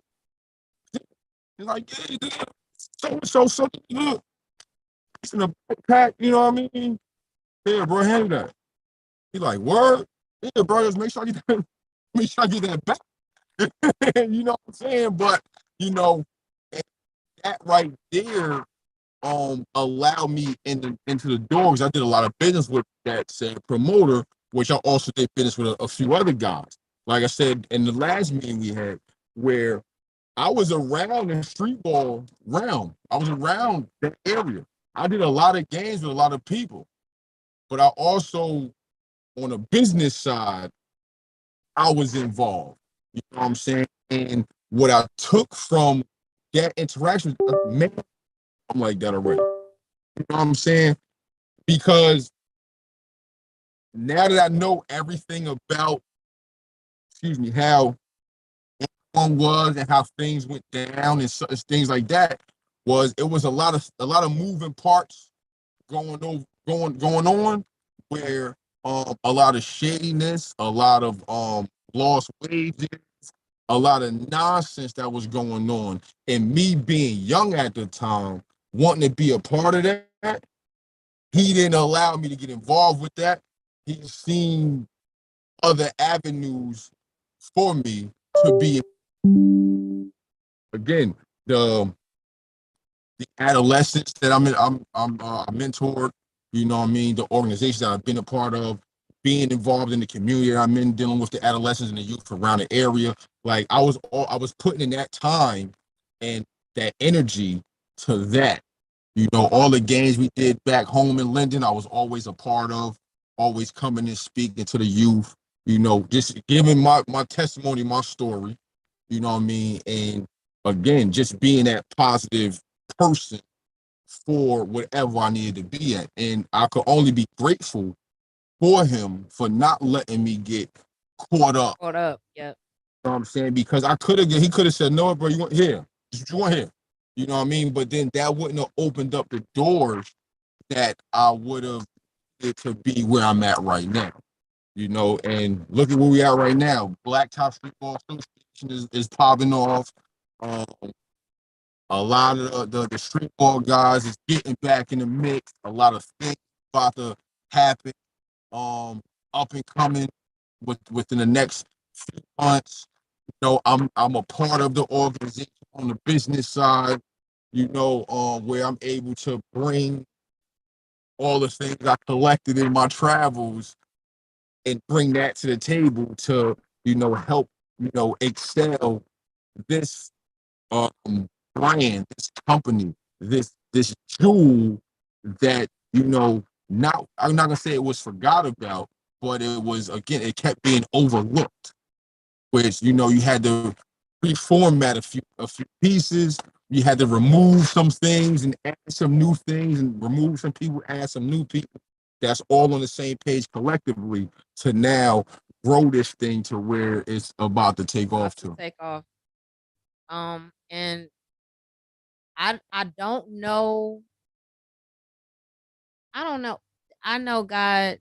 He's like, yeah, so, look, it's in a backpack. You know what I mean? Yeah, bro, hand me that. He like, word? Yeah, bro, just make sure I get that, make sure I get that back. You know what I'm saying? But, that right there allowed me into the doors. I did a lot of business with that said promoter, which I also did business with a few other guys. Like I said in the last meeting we had, where I was around the street ball realm. I was around that area. I did a lot of games with a lot of people, but I also, on a business side, I was involved. You know what I'm saying? And what I took from that interaction, man, I'm like that already. You know what I'm saying? Because now that I know everything about, excuse me, how one was and how things went down and such things like that, it was a lot of moving parts going on, where a lot of shadiness, a lot of lost wages, a lot of nonsense that was going on, and me being young at the time, wanting to be a part of that, he didn't allow me to get involved with that. He seen other avenues for me to be, again, the adolescents that I'm mentored, you know what I mean, the organizations that I've been a part of, being involved in the community that I'm in, dealing with the adolescents and the youth around the area. Like I was putting in that time and that energy to that. You know, all the games we did back home in Linden, I was always a part of, always coming and speaking to the youth, you know, just giving my testimony, my story, you know what I mean? And again, just being that positive person for whatever I needed to be at. And I could only be grateful for him for not letting me get caught up. Hold up. Yep. You know what I'm saying? Because he could have said, no, bro, you want here. Just you want here. You know what I mean? But then that wouldn't have opened up the doors that I would have it to be where I'm at right now. You know, and look at where we are right now. Blacktop Streetball Association is popping off. Um, a lot of the street ball guys is getting back in the mix. A lot of things about to happen, um, up and coming within the next few months. You know, I'm a part of the organization on the business side. You know, where I'm able to bring all the things I collected in my travels and bring that to the table to, you know, help, you know, excel this brand, this company, this jewel that, you know, not I'm not gonna say it was forgot about, but it was, again, it kept being overlooked. Which, you know, you had to reformat a few pieces. You had to remove some things and add some new things, and remove some people, add some new people. That's all on the same page collectively to now grow this thing to where it's about to take About off to to. take off. And I don't know. I don't know. I know God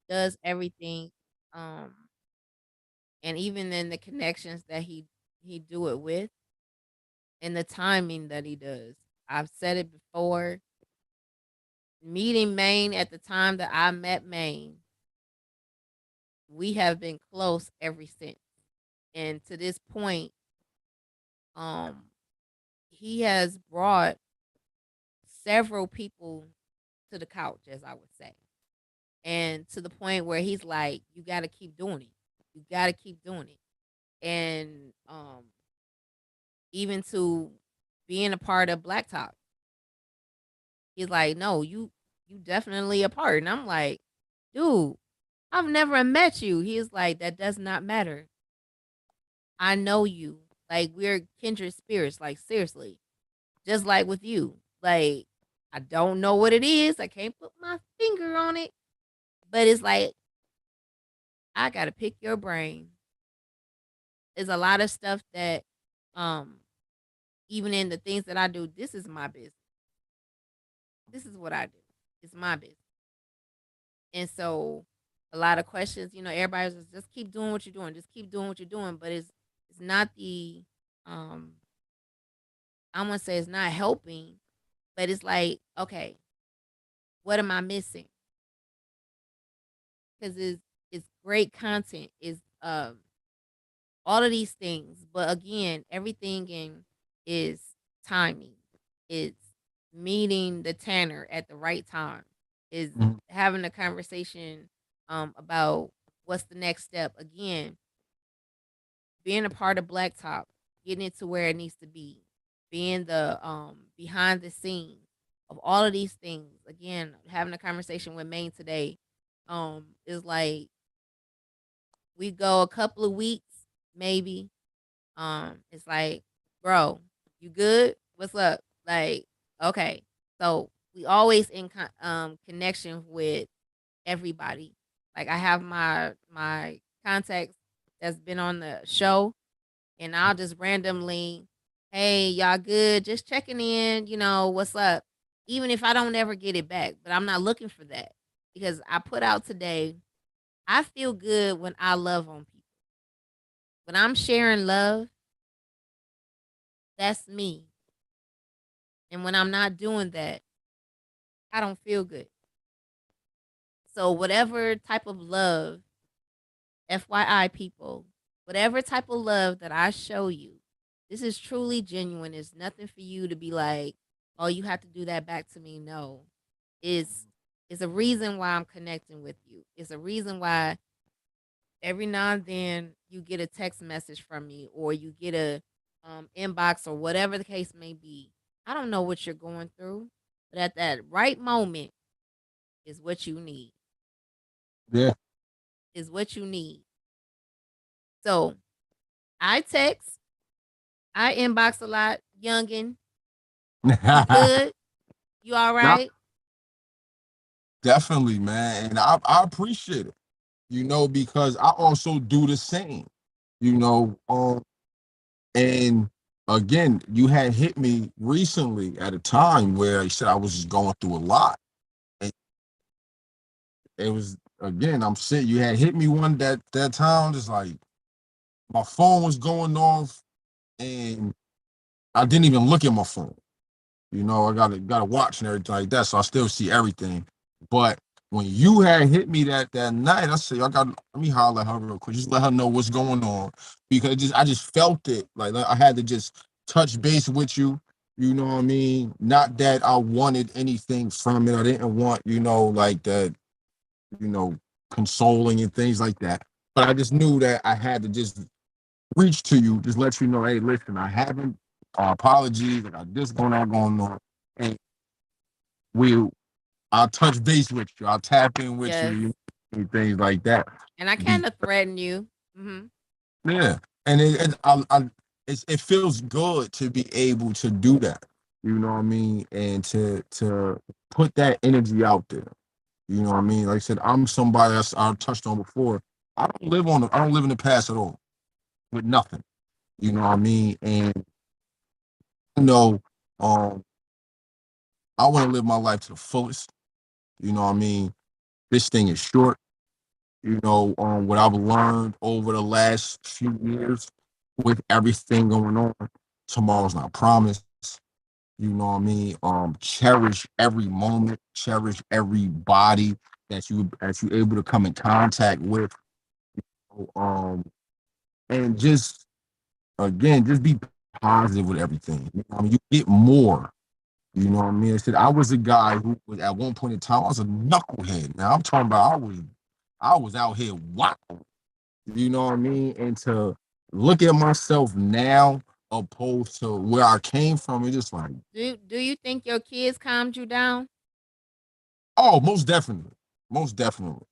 does everything. Um, and even in the connections that he do it with, and the timing that he does. I've said it before. Meeting Maine at the time that I met Maine, we have been close ever since. And to this point, um, he has brought several people to the couch, as I would say. And to the point where he's like, you gotta keep doing it. You gotta keep doing it. And even to being a part of Blacktop, he's like, no, you definitely a part. And I'm like, dude, I've never met you. He's like, that does not matter. I know you. Like, we're kindred spirits. Like, seriously. Just like with you. Like, I don't know what it is. I can't put my finger on it. But it's like, I gotta pick your brain. There's a lot of stuff that um even in the things that I do, this is my business. This is what I do. It's my business. And so a lot of questions, everybody's just keep doing what you're doing. Just keep doing what you're doing. But it's not the um I'm gonna say it's not helping, but it's like, okay, what am I missing? Because it's great content, is all of these things. But again, everything in is timing. It's meeting the Tanner at the right time, is Mhm. having a conversation about what's the next step. Again, being a part of Blacktop, getting it to where it needs to be, being the behind the scenes of all of these things. Again, having a conversation with Maine today, is like we go a couple of weeks, maybe. It's like, bro, you good? What's up? Like, okay. So we always in connection with everybody. Like I have my contacts that's been on the show, and I'll just randomly, hey, y'all good? Just checking in, what's up? Even if I don't ever get it back, but I'm not looking for that because I put out today, I feel good when I love on people. When I'm sharing love, that's me. And when I'm not doing that, I don't feel good. So whatever type of love, FYI people, whatever type of love that I show you, this is truly genuine. It's nothing for you to be like, oh, you have to do that back to me. No. It's it's a reason why I'm connecting with you. It's a reason why every now and then you get a text message from me or you get a inbox or whatever the case may be. I don't know what you're going through, but at that right moment is what you need. Yeah. Is what you need. So I text, I inbox a lot. Youngin, you good? You all Nah, right? definitely, man. And I appreciate it, because I also do the same, you know. And again, you had hit me recently at a time where you said I was just going through a lot. And it was again, I'm sitting, you had hit me one that time, just like my phone was going off and I didn't even look at my phone. I got a watch and everything like that, so I still see everything. But when you had hit me that night, I said, let me holler at her real quick, just let her know what's going on. Because I just felt it. Like I had to just touch base with you, you know what I mean? Not that I wanted anything from it. I didn't want, like that, you know, consoling and things like that. But I just knew that I had to just reach to you, just let you know, hey, listen, I haven't apologies, I got this going on. And we I'll touch base with you. I'll tap in with you, Yes. and things like that. And I Be kind of threaten you. Yeah, and it feels good to be able to do that. You know what I mean, and to put that energy out there. You know what I mean. Like I said, I'm somebody I touched on before. I don't live in the past at all with nothing. You know what I mean, and you know, um, I want to live my life to the fullest. You know what I mean. This thing is short. What I've learned over the last few years with everything going on, tomorrow's not promised. You know what I mean? Cherish every moment, cherish every body that you able to come in contact with. Um, and just again, just be positive with everything. I mean, you get more. You know what I mean? I said I was a guy who was at one point in time I was a knucklehead. Now I'm talking about I was out here wild. You know what I mean? And to look at myself now opposed to where I came from, it's just like, Do you think your kids calmed you down? oh, most definitely. Most definitely.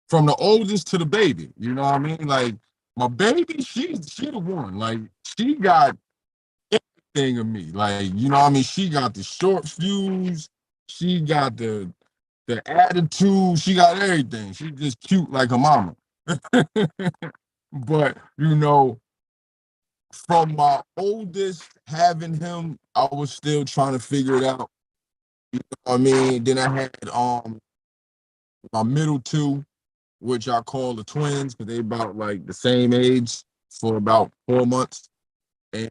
From the oldest to the baby. You know what I mean? Like my baby, she the one. Like she got everything of me. Like, you know what I mean? She got the short fuse, she got the attitude, she got everything. She just cute like her mama. But from my oldest having him, I was still trying to figure it out. I mean, then I had my middle two, which I call the twins because they about like the same age for about 4 months. And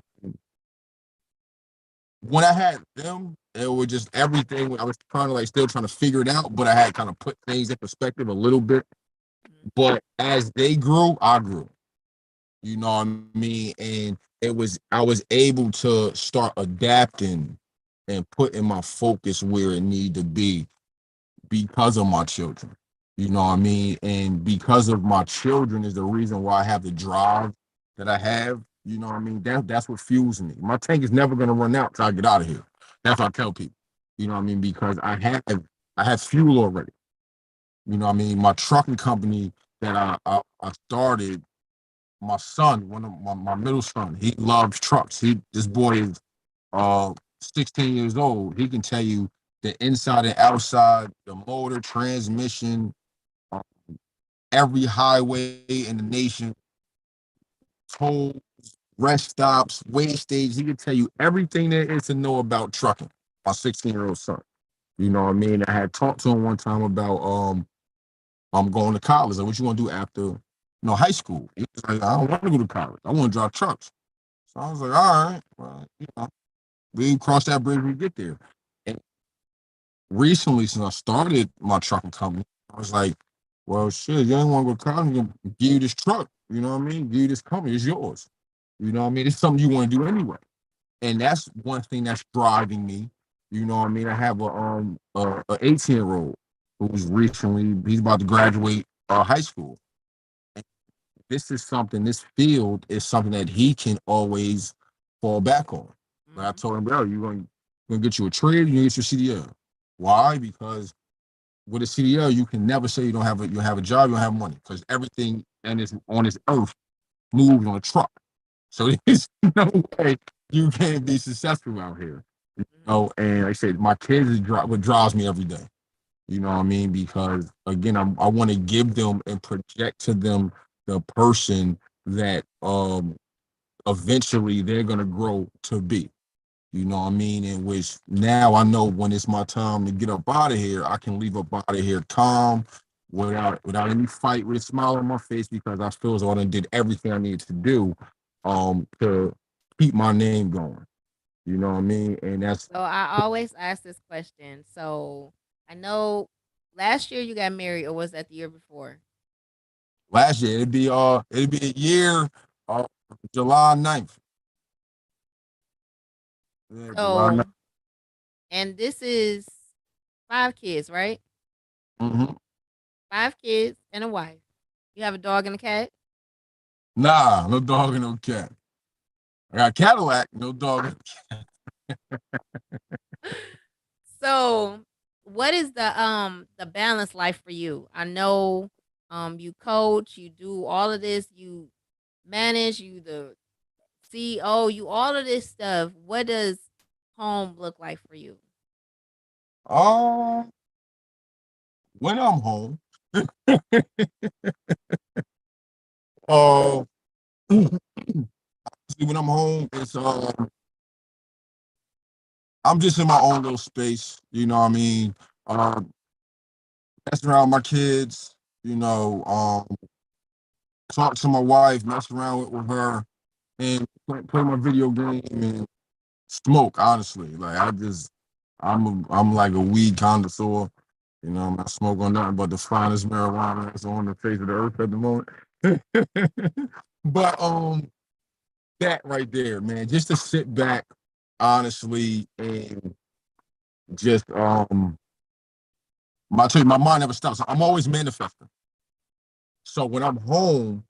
when I had them, it was just everything. I was trying to like still trying to figure it out, but I had kind of put things in perspective a little bit. Mhm. But as they grew, I grew. You know what I mean? And I was able to start adapting and putting my focus where it need to be because of my children. You know what I mean? And because of my children is the reason why I have the drive that I have. You know what I mean? That's what fuels me. My tank is never gonna run out till I get out of here. That's what I tell people. You know what I mean? Because I have fuel already. You know what I mean? My trucking company that I started, my son, one of my middle son, he loves trucks. This boy is uh 16 years old. He can tell you the inside and outside, the motor, transmission, uh, every highway in the nation, tolls, rest stops, weigh stage. He can tell you everything there is to know about trucking. My 16-year-old son. You know what I mean? I had talked to him one time about I'm going to college. Like, what you want to do after high school? He was like, I don't want to go to college. I want to drive trucks. So I was like, all right, well, we cross that bridge when we get there. And recently, since I started my trucking company, I was like, well, shit, you ain't want to go to college, I'm gonna give you this truck. You know what I mean? Give you this company, it's yours. You know what I mean? It's something you want to do anyway. And that's one thing that's driving me. You know what I mean? I have a 18-year-old who's recently he's about to graduate high school. And this field is something that he can always fall back on. Like I Mhm. told him, bro, you're gonna get you a trade, you get your CDL. Why? Because with a CDL, you can never say you have a job, you don't have money, because everything and is on this earth moves on a truck. So there's no way you can be successful out here. Mhm. And like I said, my kids is what drives me every day. You know what I mean? Because again, I want to give them and project to them the person that eventually they're gonna grow to be. You know what I mean? In which now I know when it's my time to get up out of here, I can leave up out of here calm, without any fight, with a smile on my face, because I feel as though I done did everything I needed to do to keep my name going. You know what I mean? And that's So I always ask this question. So I know last year you got married, or was that the year before? last year. It'd be a year, uh, July 9th. Yeah, July So, 9th. and this is 5 kids, right? Mm-hmm. 5 kids and a wife. You have a dog and a cat. Nah, no dog and no cat. I got Cadillac, no dog. So, what is the balance life for you? I know you coach, you do all of this, you manage, you the CEO, you all of this stuff. What does home look like for you? Uh, when I'm home, uh, see, when I'm home, I'm just in my own little space. You know what I mean? Uh, messing around with my kids. You know, talk to my wife, mess around with her, and play my video game and smoke. Honestly, like I'm like a weed connoisseur. You know, I'm not smoking on nothing but the finest marijuana that's on the face of the earth at the moment. But that right there, man, just to sit back, honestly, and just my mind never stops. I'm always manifesting. So when I'm home,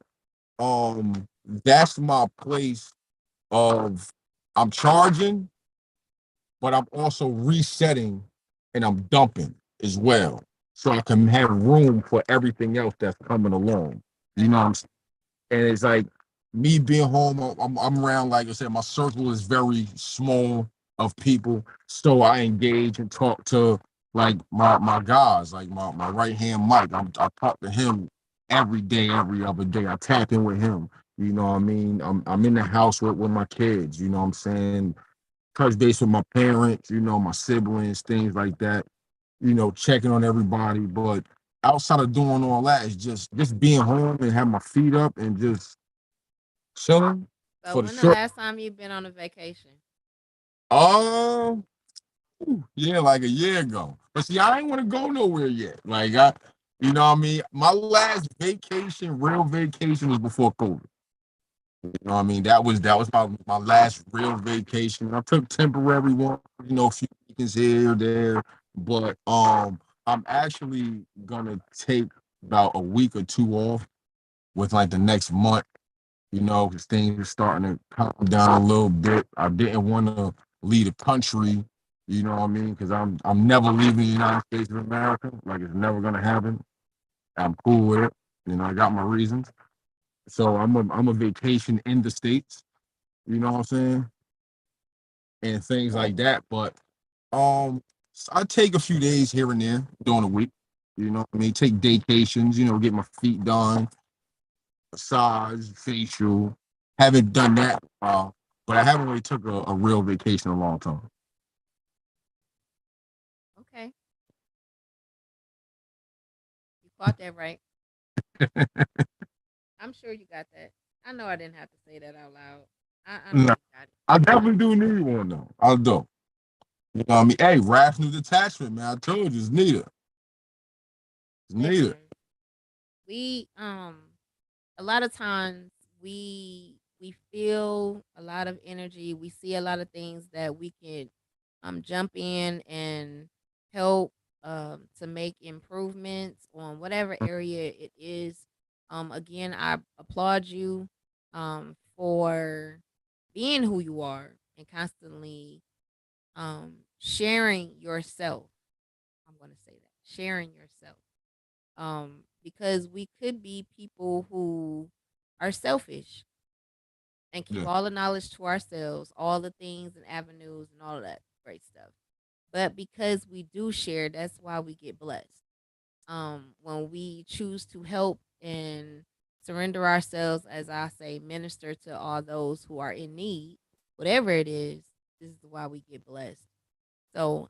that's my place of I'm charging, but I'm also resetting and I'm dumping as well. So I can have room for everything else that's coming along. You know what I'm saying? And it's like me being home, I'm around, like I said, my circle is very small of people. So I engage and talk to like my guys, like my right hand Mike. I talk to him every day, every other day. I tap in with him. You know what I mean? I'm in the house with my kids, you know what I'm saying? Touch base with my parents, my siblings, things like that, checking on everybody. But outside of doing all that, it's just being home and have my feet up and just chilling So, for the when the short. last time you've been on a vacation? Oh, yeah, like a year ago. But see, I ain't want to go nowhere yet. Like you know what I mean? My last vacation, real vacation, was before COVID. You know what I mean? That was my last real vacation. I took temporary one, a few weekends here or there, but I'm actually gonna take about a week or two off with like the next month, because things are starting to calm down a little bit. I didn't want to leave the country, you know what I mean? Because I'm never leaving the United States of America. Like it's never gonna happen. I'm cool with it. I got my reasons. So I'm a vacation in the States, you know what I'm saying? And things like that. But I take a few days here and there during the week. You know what I mean? Take vacations, get my feet done, massage, facial. Haven't done that in a while, but I haven't really took a real vacation in a long time. Okay, you caught that right. I'm sure you got that. I know I didn't have to say that out loud. I know Nah, you got it. I definitely do need one though. I do. You know what I mean? Hey, rational detachment, man. I told you it's needed. It's needed. Listen, we a lot of times we feel a lot of energy. We see a lot of things that we can jump in and help to make improvements on whatever area it is. Again, I applaud you for being who you are and constantly sharing yourself. I'm going to say that sharing yourself because we could be people who are selfish and keep Yeah. all the knowledge to ourselves, all the things and avenues and all of that great stuff. But because we do share, that's why we get blessed. When we choose to help and surrender ourselves, as I say, minister to all those who are in need, whatever it is, this is why we get blessed. So,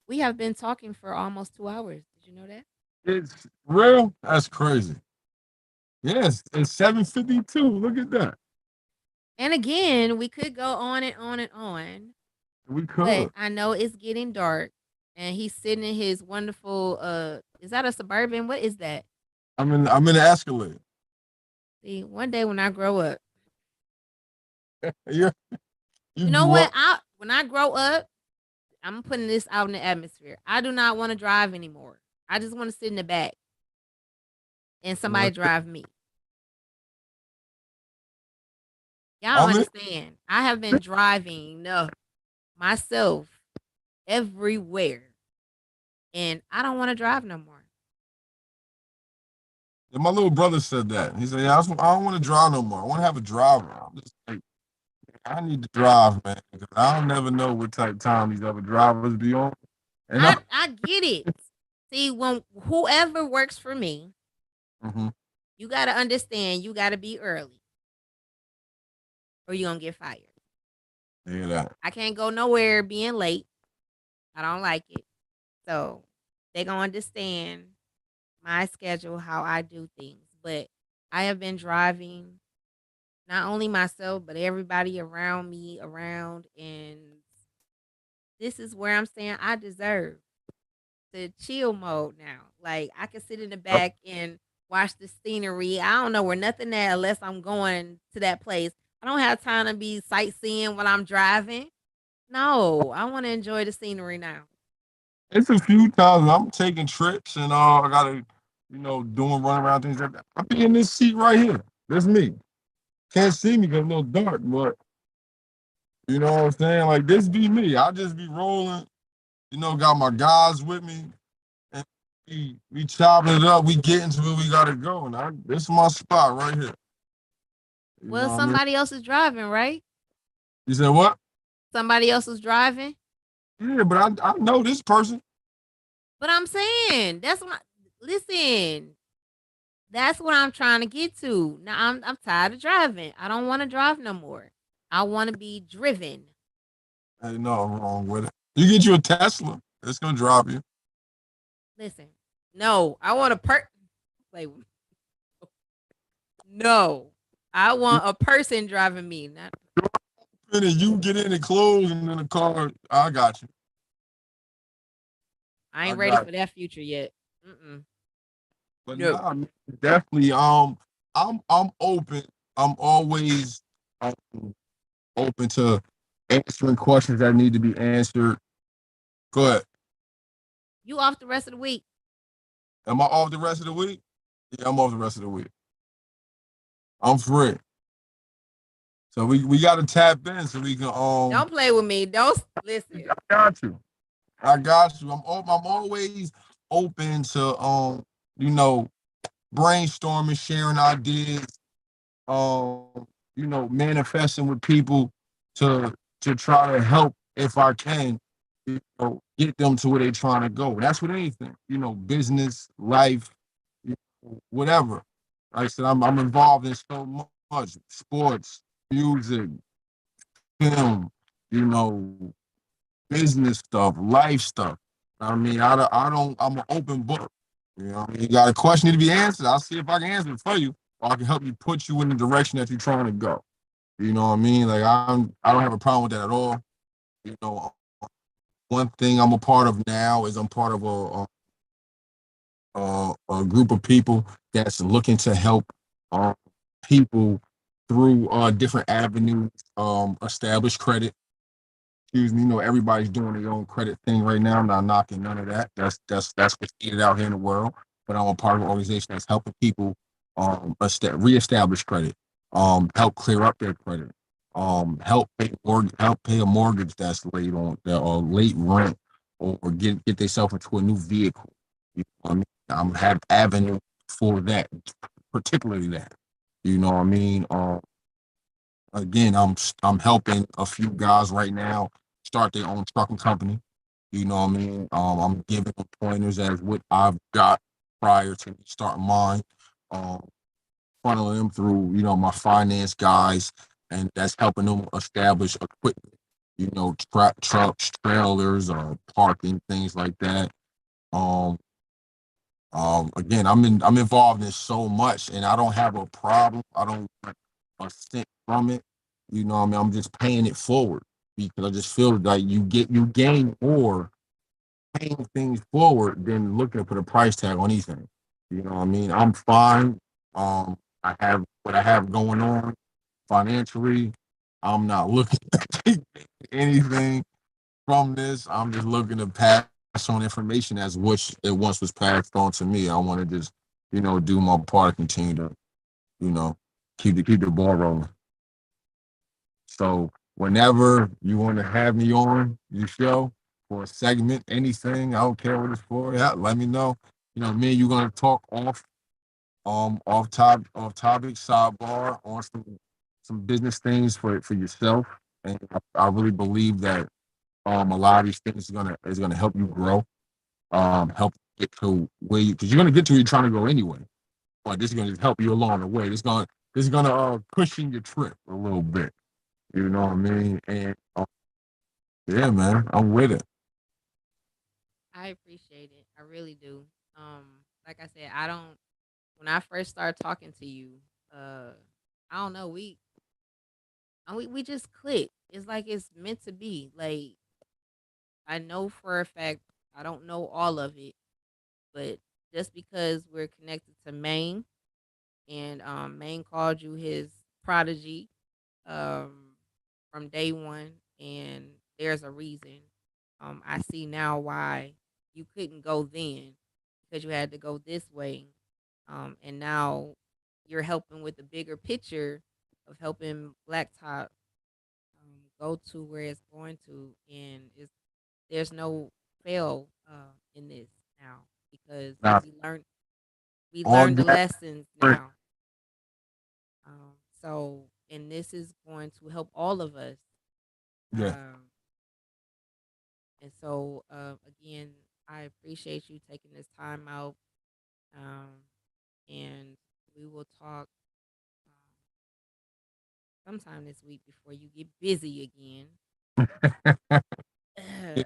we have been talking for almost 2 hours. Did you know that? It's real. That's crazy. Yes, it's 7:52. Look at that. And again, we could go on and on and on, We but could. I know it's getting dark and he's sitting in his wonderful is that a Suburban? What is that? I'm in the Escalade. See, one day when I grow up, Yeah, you you know grew what? up. I when I grow up, I'm putting this out in the atmosphere. I do not want to drive anymore. I just want to sit in the back and somebody drive me. Y'all don't I'm in. understand. I have been driving myself everywhere and I don't want to drive no more. And my little brother said that. He said, "Yeah, I don't want to drive no more. I want to have a driver." I'm just like, I need to drive, man, because I don't never know what type of time these other drivers be on. And I get it. See, when whoever works for me, Mhm. you got to understand you got to be early or you're going to get fired. hear that. I can't go nowhere being late. I don't like it. So they going to understand my schedule, how I do things. But I have been driving not only myself, but everybody around me around. And this is where I'm saying I deserve the chill mode now. Like I can sit in the Yep. back and watch the scenery. I don't know where nothing at unless I'm going to that place. I don't have time to be sightseeing while I'm driving. No, I want to enjoy the scenery now. It's a few times I'm taking trips and I gotta, doing run around things like that. I be in this seat right here. That's me. Can't see me because it's a little dark, but you know what I'm saying? Like this be me. I just be rolling, got my guys with me and we chopping it up, we getting to where we gotta go. And this is my spot right here. You Well, know what I mean? somebody else is driving, right? You said what? Somebody else is driving. Yeah, but I know this person. But I'm saying that's what. Listen, that's what I'm trying to get to. Now I'm tired of driving. I don't want to drive no more. I want to be driven. Ain't nothing wrong with it. You get you a Tesla, it's gonna drop you. Listen, no, I want a Wait, no, I You want a person driving me. Not, and you get in and close and in the car. I got you. I I ain't ready got for you. that future yet. Mm-mm. But No. nah, definitely. I'm open. I'm always um, open to answering questions that need to be answered. Good. You off the rest of the week? Am I off the rest of the week? Yeah, I'm off the rest of the week. I'm free. So we got to tap in so we can Don't play with me. Don't listen. I got you. I got you. I'm always open to you know brainstorming, sharing ideas, manifesting with people to try to help if I can, get them to where they're trying to go. That's with anything, business, life, whatever. Like I said, I'm involved in so much sports, music, film, you know, business stuff, life stuff. I mean, I'm an open book. You got a question need to be answered. I'll see if I can answer it for you, or I can help you put you in the direction that you're trying to go. You know what I mean? Like I don't have a problem with that at all. You know, one thing I'm a part of now is I'm part of a group of people that's looking to help um, people through different avenues, establish credit. Excuse me, everybody's doing their own credit thing right now. I'm not knocking none of that. That's what's needed out here in the world. But I'm a part of an organization that's helping people reestablish credit, help clear up their credit, help pay a mortgage that's late on or late rent, or get themselves into a new vehicle. You know what I mean? I'm have avenue for that, particularly that. You know what I mean? Again, I'm helping a few guys right now start their own trucking company. You know what I mean? I'm giving them pointers as what I've got prior to me starting mine. Um, Funneling them through, my finance guys, and that's helping them establish equipment. Trucks, trailers, parking, things like that. Um, Again, I'm involved in so much, and I don't have a problem. I don't want a cent from it. You know what I mean? I'm just paying it forward because I just feel like you gain more paying things forward than looking to put a price tag on anything. You know what I mean? I'm fine. I have what I have going on financially. I'm not looking at anything from this. I'm just looking to pass on information as which it once was passed on to me. I want to just, do my part, continue to, you know, keep the ball rolling. So whenever you want to have me on your show for a segment, anything, I don't care what it's for. Yeah, let me know. Me and you gonna talk off topic, sidebar on some business things for yourself. And I really believe that a lot of these things is gonna help you grow, help get to where you because you're gonna get to where you're trying to go anyway. But this is gonna help you along the way. This is gonna cushion your trip a little bit. You know what I mean? And yeah, man, I'm with it. I appreciate it. I really do. Like I said, I don't. When I first started talking to you, uh, I don't know. We just clicked. It's like it's meant to be. Like I know for a fact. I don't know all of it, but just because we're connected to Maine, and Maine called you his prodigy, um, from day one, and there's a reason. I see now why you couldn't go then because you had to go this way, and now you're helping with the bigger picture of helping Blacktop go to where it's going to, and there's no fail in this now because Now, we learned on the that, lessons now. So, and this is going to help all of us. yeah, And so, again, I appreciate you taking this time out. Um, and we will talk sometime this week before you get busy again.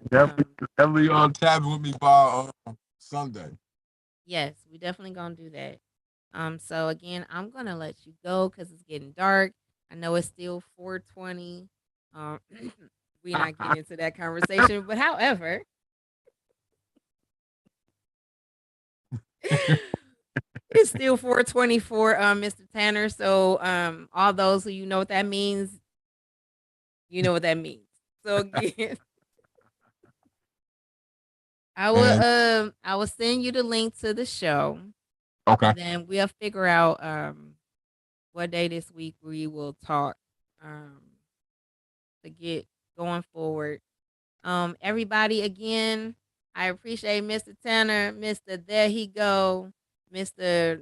definitely, um, definitely on tapping with me by Sunday. yes, we definitely gonna do that. So again, I'm gonna let you go because it's getting dark. I know it's still 4:20. Um, we're not getting into that conversation, but however, it's is still 424, Mr. Tanner. So all those who you know what that means, you know what that means. So again, And I will send you the link to the show. okay. And then we'll figure out what day this week we will talk um to get going forward. Everybody again, I appreciate Mr. Tanner, Mr. There He Go, Mr.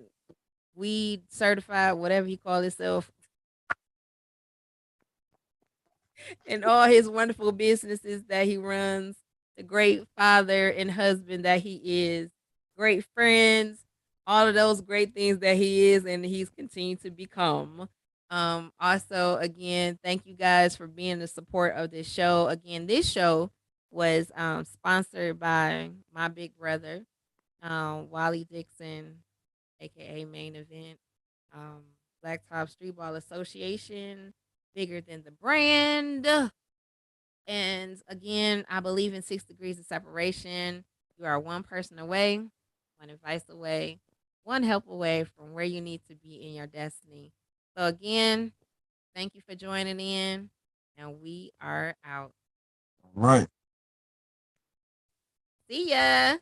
Weed Certified, whatever he call himself, and all his wonderful businesses that he runs, the great father and husband that he is, great friends, all of those great things that he is and he's continued to become. Also, again, thank you guys for being the support of this show. Again, this show was sponsored by my big brother, Wally Dixon, aka Main Event, um, Blacktop Streetball Association, bigger than the brand. And again, I believe in 6 degrees of separation. You are one person away, one advice away, one help away from where you need to be in your destiny. So, again, thank you for joining in, and we are out. Right. See ya.